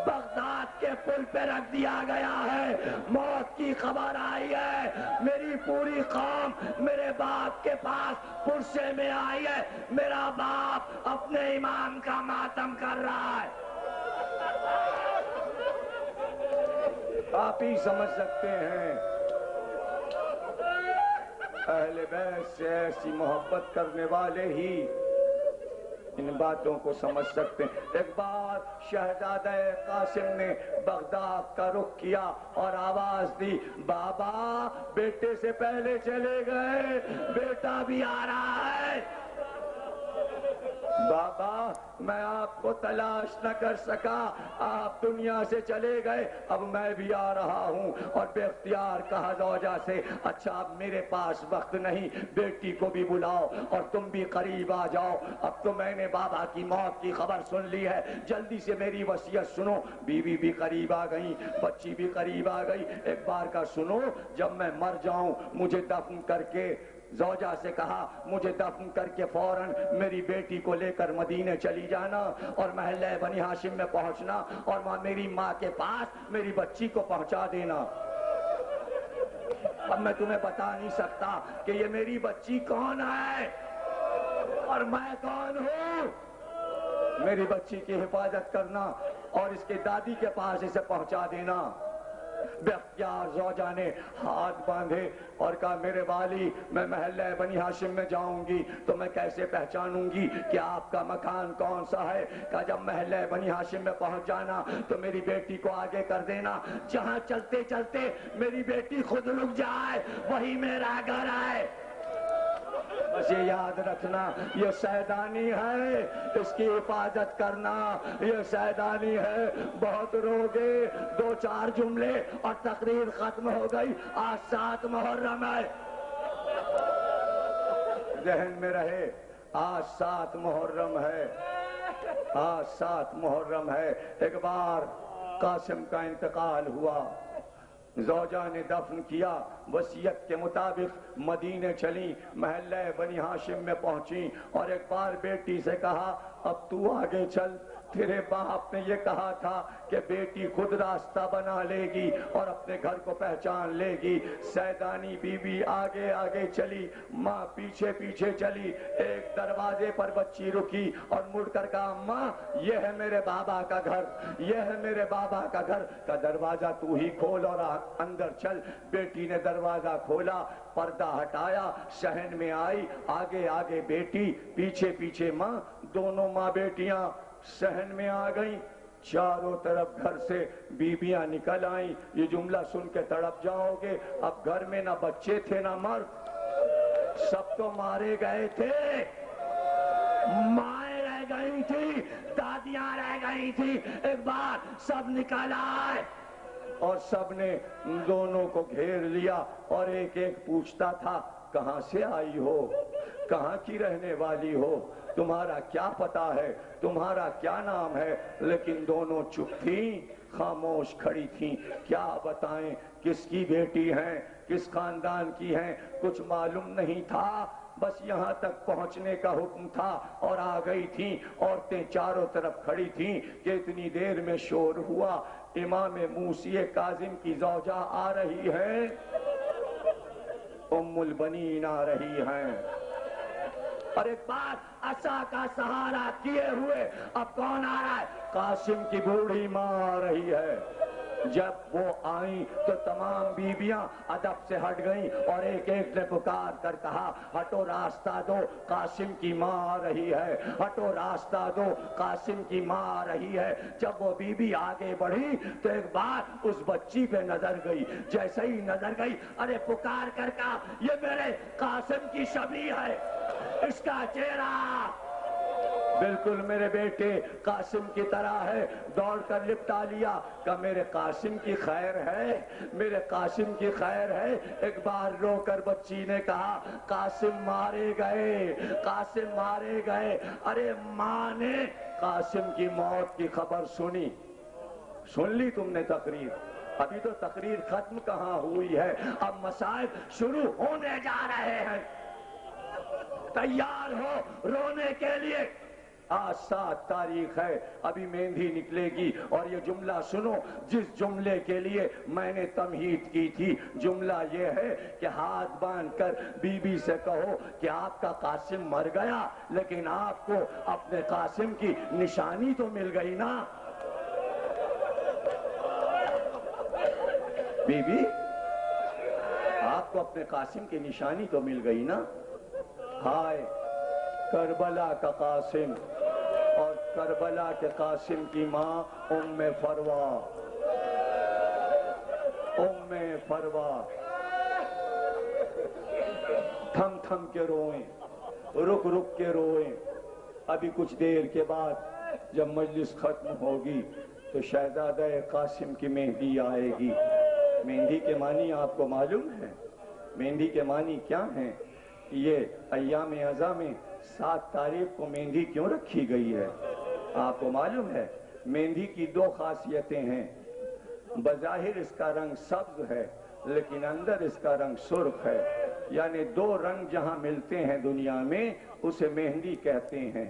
بغداد کے پل پہ رکھ دیا گیا ہے، موت کی خبر آئی ہے، میری پوری قوم میرے باپ کے پاس پرسے میں آئی ہے، میرا باپ اپنے امام کا ماتم کر رہا ہے۔ آپ ہی سمجھ سکتے ہیں اہل بیت سے ایسی محبت کرنے والے ہی ان باتوں کو سمجھ سکتے ہیں۔ ایک بار شہزادہ قاسم نے بغداد کا رخ کیا اور آواز دی، بابا بیٹے سے پہلے چلے گئے، بیٹا بھی آ رہا ہے۔ بابا میں آپ کو تلاش نہ کر سکا، آپ دنیا سے چلے گئے، اب میں بھی آ رہا ہوں۔ اور بے اختیار کہا زوجہ سے، اچھا اب میرے پاس وقت نہیں، بیٹی کو بھی بلاؤ اور تم بھی قریب آ جاؤ، اب تو میں نے بابا کی موت کی خبر سن لی ہے، جلدی سے میری وصیت سنو۔ بیوی بھی قریب آ گئی، بچی بھی قریب آ گئی۔ ایک بار کا سنو، جب میں مر جاؤں مجھے دفن کر کے، زوجہ سے کہا مجھے دفن کر کے فوراً میری بیٹی کو لے کر مدینے چلی جانا اور محلہ بنی ہاشم میں پہنچنا اور وہاں میری ماں کے پاس میری بچی کو پہنچا دینا۔ اب میں تمہیں بتا نہیں سکتا کہ یہ میری بچی کون ہے اور میں کون ہوں۔ میری بچی کی حفاظت کرنا اور اس کے دادی کے پاس اسے پہنچا دینا۔ بے اختیار زوجہ نے ہاتھ باندھے اور کہا میرے والی میں محلہ بنی ہاشم میں جاؤں گی تو میں کیسے پہچانوں گی کہ آپ کا مکان کون سا ہے؟ کہا جب محلہ بنی ہاشم میں پہنچ جانا تو میری بیٹی کو آگے کر دینا، جہاں چلتے چلتے میری بیٹی خود رک جائے وہی میرا گھر ہے۔ بس یہ یاد رکھنا یہ سیدانی ہے، اس کی حفاظت کرنا، یہ سیدانی ہے۔ بہت روگے، 2-4 جملے اور تقریر ختم ہو گئی۔ آج 7 محرم ہے، ذہن میں رہے آج 7 محرم ہے، آج 7 محرم ہے۔ ایک بار قاسم کا انتقال ہوا، زوجہ نے دفن کیا، وصیت کے مطابق مدینے چلی، محلہ بنی ہاشم میں پہنچی اور ایک بار بیٹی سے کہا اب تو آگے چل، تیرے باپ نے یہ کہا تھا کہ بیٹی خود راستہ بنا لے گی اور اپنے گھر کو پہچان لے گی۔ سیدانی بی بی آگے آگے چلی، ماں پیچھے پیچھے چلی، ایک دروازے پر بچی رکی اور مڑ کر کہا ماں یہ ہے میرے بابا کا گھر، یہ ہے میرے بابا کا گھر۔ کا دروازہ تو ہی کھول اور اندر چل۔ بیٹی نے دروازہ کھولا، پردہ ہٹایا، صحن میں آئی، آگے آگے بیٹی، پیچھے پیچھے ماں، دونوں ماں بیٹیاں صحن میں آ گئیں۔ چاروں طرف گھر سے بیویاں نکل آئیں۔ یہ جملہ سن کے تڑپ جاؤ گے، اب گھر میں نہ بچے تھے نہ مرد، سب تو مارے گئے تھے، مائیں رہ گئی تھی، دادیاں رہ گئی تھی۔ ایک بار سب نکل آئے اور سب نے دونوں کو گھیر لیا اور ایک ایک پوچھتا تھا کہاں سے آئی ہو، کہاں کی رہنے والی ہو، تمہارا کیا پتہ ہے، تمہارا کیا نام ہے؟ لیکن دونوں چپ تھیں، خاموش کھڑی تھیں۔ کیا بتائیں کس کی بیٹی ہیں، کس خاندان کی ہیں، کچھ معلوم نہیں تھا، بس یہاں تک پہنچنے کا حکم تھا اور آ گئی تھیں۔ عورتیں چاروں طرف کھڑی تھیں کہ اتنی دیر میں شور ہوا، امام موسی کاظم کی زوجہ آ رہی ہے، ام البنین آ رہی ہیں۔ اور ایک بات عصا کا سہارا کیے ہوئے اب کون آ رہا ہے؟ قاسم کی بوڑھی ماں آ رہی ہے۔ جب وہ آئیں تو تمام بیویاں ادب سے ہٹ گئیں اور ایک ایک نے پکار کر کہا ہٹو راستہ دو، قاسم کی ماں آ رہی ہے، ہٹو راستہ دو، قاسم کی ماں آ رہی ہے۔ جب وہ بی بی آگے بڑھی تو ایک بات اس بچی پہ نظر گئی، جیسے ہی نظر گئی ارے پکار کر کہا یہ میرے قاسم کی شبیہ ہے، اس کا چہرہ بالکل میرے بیٹے قاسم کی طرح ہے۔ دوڑ کر لپٹا لیا کہ میرے قاسم کی خیر ہے، میرے قاسم کی خیر ہے۔ ایک بار رو کر بچی نے کہا قاسم مارے گئے، قاسم مارے گئے۔ ارے ماں نے قاسم کی موت کی خبر سنی، سن لی تم نے تقریر، ابھی تو تقریر ختم کہاں ہوئی ہے، اب مصائب شروع ہونے جا رہے ہیں۔ تیار ہو رونے کے لیے۔ آج 7 تاریخ ہے، ابھی مہندی نکلے گی اور یہ جملہ سنو جس جملے کے لیے میں نے تمہید کی تھی۔ جملہ یہ ہے کہ ہاتھ باندھ کر بی بی سے کہو کہ آپ کا قاسم مر گیا لیکن آپ کو اپنے قاسم کی نشانی تو مل گئی نا۔ بی بی آپ کو اپنے قاسم کی نشانی تو مل گئی نا۔ ہائے کربلا کا قاسم، کربلا کے قاسم کی ماں ام فروا، ام فروا تھم تھم کے روئیں، رک رک کے روئیں۔ ابھی کچھ دیر کے بعد جب مجلس ختم ہوگی تو شہزادہ قاسم کی مہندی آئے گی۔ مہندی کے معنی آپ کو معلوم ہے؟ مہندی کے معنی کیا ہیں؟ یہ ایام ازاں میں 7 تاریخ کو مہندی کیوں رکھی گئی ہے آپ کو معلوم ہے؟ مہندی کی 2 خاصیتیں ہیں۔ بظاہر اس کا رنگ سبز ہے لیکن اندر اس کا رنگ سرخ ہے، یعنی 2 رنگ جہاں ملتے ہیں دنیا میں اسے مہندی کہتے ہیں۔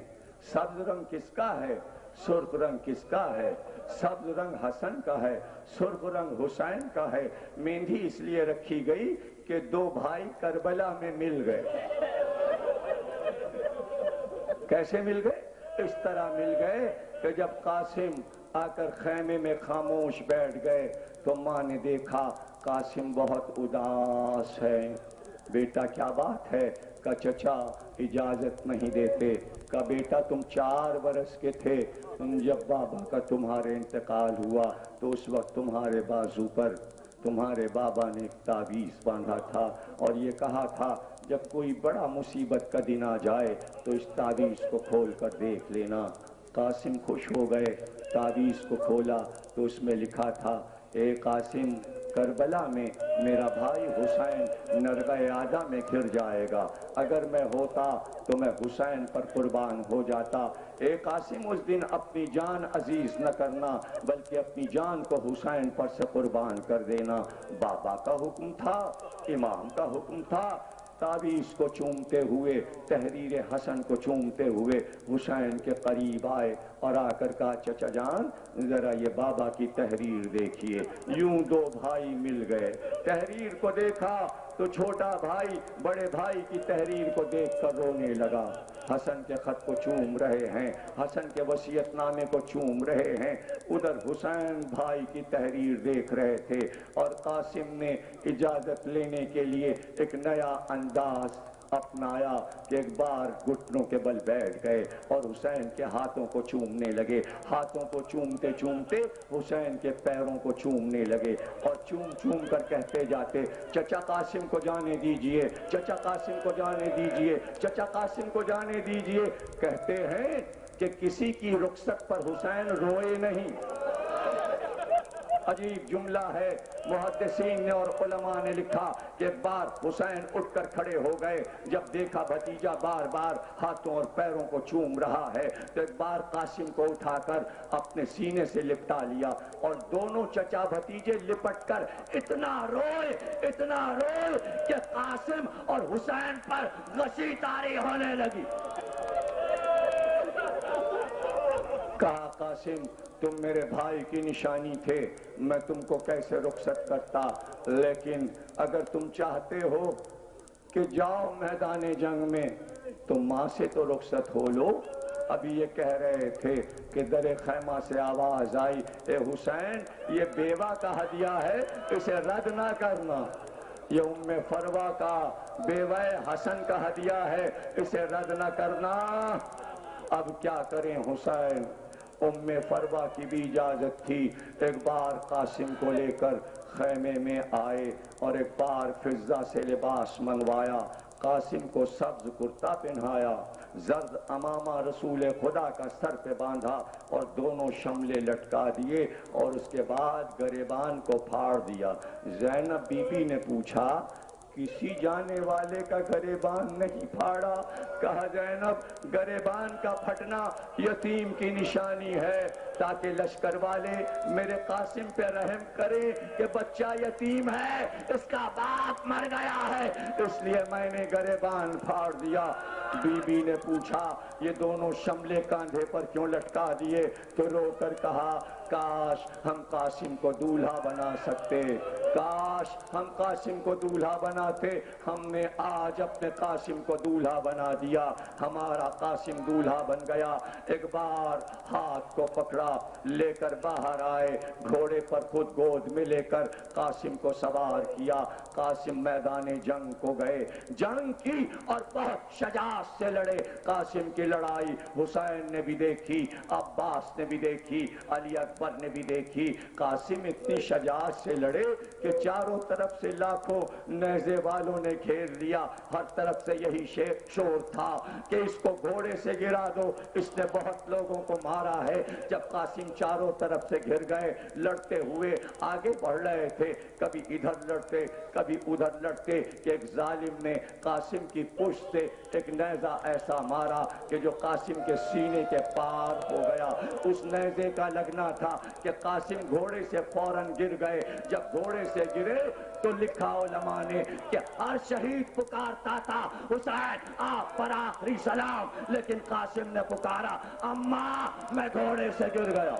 سبز رنگ کس کا ہے؟ سرخ رنگ کس کا ہے؟ سبز رنگ حسن کا ہے، سرخ رنگ حسین کا ہے۔ مہندی اس لیے رکھی گئی کہ 2 بھائی کربلا میں مل گئے۔ کیسے مل گئے؟ اس طرح مل گئے کہ جب قاسم آ کر خیمے میں خاموش بیٹھ گئے تو ماں نے دیکھا قاسم بہت اداس ہے۔ بیٹا کیا بات ہے؟ کہ چچا اجازت نہیں دیتے۔ کہ بیٹا تم 4 برس کے تھے جب بابا کا تمہارے انتقال ہوا تو اس وقت تمہارے بازو پر تمہارے بابا نے ایک تعویذ باندھا تھا اور یہ کہا تھا جب کوئی بڑا مصیبت کا دن آ جائے تو اس تعویذ کو کھول کر دیکھ لینا۔ قاسم خوش ہو گئے، تعویذ کو کھولا تو اس میں لکھا تھا اے قاسم کربلا میں میرا بھائی حسین نرغہ آدھا میں گر جائے گا، اگر میں ہوتا تو میں حسین پر قربان ہو جاتا۔ اے قاسم اس دن اپنی جان عزیز نہ کرنا بلکہ اپنی جان کو حسین پر سے قربان کر دینا۔ بابا کا حکم تھا، امام کا حکم تھا۔ تعویذ کو چومتے ہوئے، تحریر حسن کو چومتے ہوئے حسین کے قریب آئے اور آ کر کہا چچا جان ذرا یہ بابا کی تحریر دیکھیے۔ یوں 2 بھائی مل گئے، تحریر کو دیکھا تو چھوٹا بھائی بڑے بھائی کی تحریر کو دیکھ کر رونے لگا۔ حسن کے خط کو چوم رہے ہیں، حسن کے وصیت نامے کو چوم رہے ہیں، ادھر حسین بھائی کی تحریر دیکھ رہے تھے اور قاسم نے اجازت لینے کے لیے ایک نیا انداز اپنایا کہ ایک بار گھٹنوں کے بل بیٹھ گئے اور حسین کے ہاتھوں کو چومنے لگے۔ ہاتھوں کو چومتے چومتے حسین کے پیروں کو چومنے لگے اور چوم چوم کر کہتے جاتے چچا قاسم کو جانے دیجئے، چچا قاسم کو جانے دیجئے، چچا قاسم کو جانے دیجئے۔ کہتے ہیں کہ کسی کی رخصت پر حسین روئے نہیں۔ عجیب جملہ ہے، محدثین نے اور علماء نے لکھا کہ ایک بار حسین اٹھ کر کھڑے ہو گئے، جب دیکھا بھتیجا بار بار ہاتھوں اور پیروں کو چوم رہا ہے تو ایک بار قاسم کو اٹھا کر اپنے سینے سے لپٹا لیا اور دونوں چچا بھتیجے لپٹ کر اتنا روئے کہ قاسم اور حسین پر غشی طاری ہونے لگی۔ کہا قاسم تم میرے بھائی کی نشانی تھے، میں تم کو کیسے رخصت کرتا، لیکن اگر تم چاہتے ہو کہ جاؤ میدان جنگ میں تو ماں سے تو رخصت ہو لو۔ ابھی یہ کہہ رہے تھے کہ در خیمہ سے آواز آئی اے حسین یہ بیوہ کا ہدیہ ہے، اسے رد نہ کرنا۔ یہ ام فروا کا بیوہ حسن کا ہدیہ ہے، اسے رد نہ کرنا۔ اب کیا کریں حسین؟ ام فروا کی بھی اجازت تھی، ایک بار قاسم کو لے کر خیمے میں آئے اور ایک بار فضہ سے لباس منوایا، قاسم کو سبز کرتا پہنایا، زرد امامہ رسول خدا کا سر پہ باندھا اور دونوں شملے لٹکا دیے اور اس کے بعد گریبان کو پھاڑ دیا۔ زینب بی بی نے پوچھا کسی جانے والے کا گریبان نہیں پھاڑا؟ کہا زینب گریبان کا پھٹنا یتیم کی نشانی ہے تاکہ لشکر والے میرے قاسم پہ رحم کرے کہ بچہ یتیم ہے، اس کا باپ مر گیا ہے، اس لیے میں نے گریبان پھاڑ دیا۔ بی بی نے پوچھا یہ دونوں شملے کاندھے پر کیوں لٹکا دیے؟ تو رو کر کہا کاش ہم قاسم کو دولہا بنا سکتے، کاش ہم قاسم کو دولہا بناتے، ہم نے آج اپنے قاسم کو دولہا بنا دیا، ہمارا قاسم دولہا بن گیا۔ ایک بار ہاتھ کو پکڑا لے کر باہر آئے، گھوڑے پر خود گود میں لے کر قاسم کو سوار کیا۔ قاسم میدان جنگ کو گئے، جنگ کی اور بہت شجاعت سے لڑے۔ قاسم کی لڑائی حسین نے بھی دیکھی، عباس نے بھی دیکھی، علی اکبر نے بھی دیکھی۔ قاسم اتنی شجاعت سے لڑے کہ چاروں طرف سے لاکھوں نیزے والوں نے گھیر لیا۔ ہر طرف سے یہی شور تھا کہ اس کو گھوڑے سے گرا دو، اس نے بہت لوگوں کو مارا ہے۔ جب قاسم چاروں طرف سے گھر گئے، لڑتے ہوئے آگے بڑھ رہے تھے، کبھی ادھر لڑتے کبھی ادھر لڑتے کہ ایک ظالم نے قاسم کی پشت سے ایک نیزہ ایسا مارا کہ جو قاسم کے سینے کے پار ہو گیا۔ اس نیزے کا لگنا تھا کہ قاسم گھوڑے سے فوراً گر گئے۔ جب گھوڑے سے گرے تو لکھا علماء نے کہ ہر شہید پکارتا تھا حسین آپ پر آخری سلام، لیکن قاسم نے پکارا اماں میں گھوڑے سے گر گیا،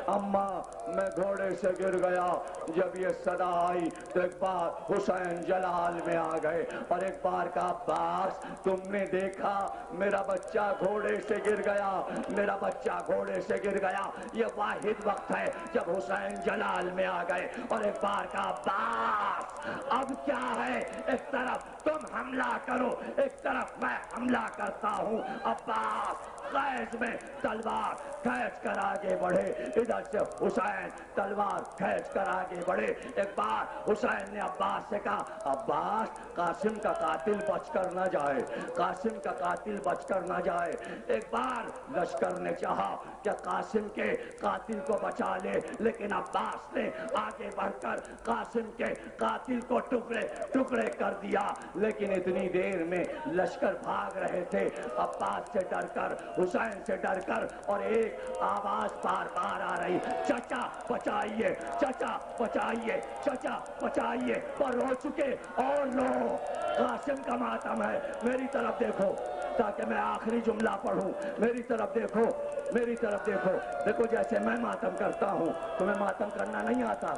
اماں میں گھوڑے سے گر گیا۔ جب یہ صدا آئی تو ایک بار حسین جلال میں آ گئے اور ایک بار کہا عباس تم نے دیکھا میرا بچہ گھوڑے سے گر گیا، میرا بچہ گھوڑے سے گر گیا۔ یہ واحد وقت ہے جب حسین جلال میں آ گئے اور ایک بار کہا عباس اب کیا ہے، ایک طرف تم حملہ کرو ایک طرف میں حملہ کرتا ہوں۔ عباس خیز میں تلوار کھینچ کر آگے بڑھے، ادھر سے حسین تلوار کھینچ کر آگے بڑھے۔ ایک بار حسین نے عباس سے کہا عباس قاسم کا قاتل بچ کر نہ جائے، قاسم کا قاتل بچ کر نہ جائے۔ ایک بار لشکر نے چاہا کہ قاسم کے قاتل کو بچا لے، لیکن عباس نے آگے بڑھ کر قاسم کے قاتل کو ٹکڑے ٹکڑے کر دیا۔ لیکن اتنی دیر میں لشکر بھاگ رہے تھے عباس سے ڈر کر، حسین سے ڈر کر، اور ایک آواز بار بار آ رہی چچا بچائیے، چچا بچائیے، چچا بچائیے، پر ہو چکے اور لو قاسم کا ماتم ہے، میری طرف دیکھو تاکہ میں آخری جملہ پڑھوں، میری طرف دیکھو، میری طرف دیکھو، دیکھو جیسے میں ماتم کرتا ہوں تمہیں ماتم کرنا نہیں آتا؟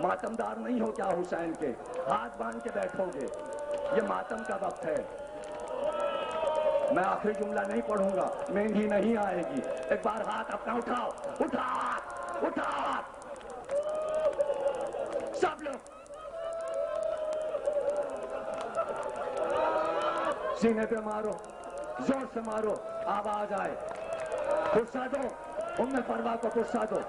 ماتم دار نہیں ہو کیا حسین کے؟ ہاتھ باندھ کے بیٹھو گے، یہ ماتم کا وقت ہے۔ میں آخری جملہ نہیں پڑھوں گا، مہندی نہیں آئے گی۔ ایک بار ہاتھ اپنا اٹھاؤ، اٹھاؤ اٹھاؤ سب لوگ سینے پہ مارو، زور سے مارو، آواز آئے، غصہ دو، ام فروا کو غصہ دو،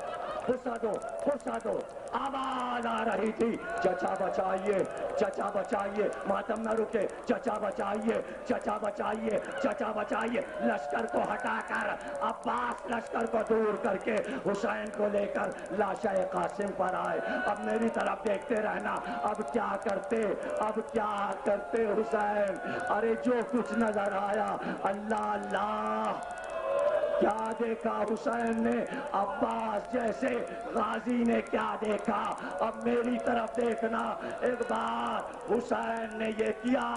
غصہ دو، غصہ دو۔ آواز آ رہی تھی چچا بچائیے، چچا بچائیے، ماتم نہ رکے، چچا بچائیے، چچا بچائیے، چچا بچائیے۔ لشکر کو ہٹا کر عباس لشکر کو دور کر کے حسین کو لے کر لاشا قاسم پر آئے۔ اب میری طرف دیکھتے رہنا، اب کیا کرتے، اب کیا کرتے حسین؟ ارے جو کچھ نظر آیا اللہ اللہ، کیا دیکھا حسین نے؟ عباس جیسے غازی نے کیا دیکھا؟ اب میری طرف دیکھنا۔ ایک بار حسین نے یہ کیا،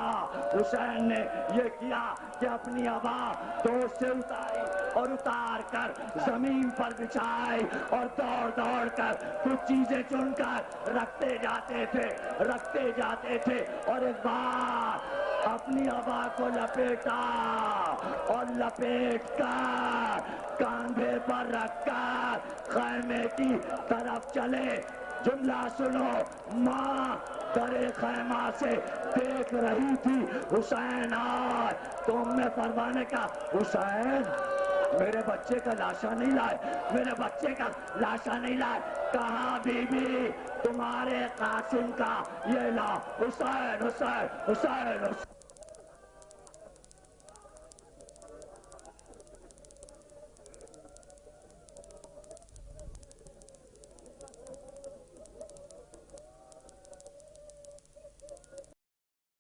حسین نے یہ کیا کہ اپنی عبا دوست سے اتاری اور اتار کر زمین پر بچھائی اور دوڑ دوڑ کر کچھ چیزیں چن کر رکھتے جاتے تھے، رکھتے جاتے تھے، اور ایک بار اپنی عبا کو لپیٹا اور لپیٹ کر کاندھے پر رکھ کر خیمے کی طرف چلے۔ جملہ سنو، ماں درے خیمہ سے دیکھ رہی تھی حسین آئے تو ام فروا نے کہا حسین میرے بچے کا لاشا نہیں لائے، میرے بچے کا لاشا نہیں لائے۔ کہا بی بی تمہارے قاسم کا یہ لا، حسین حسین حسین حسین۔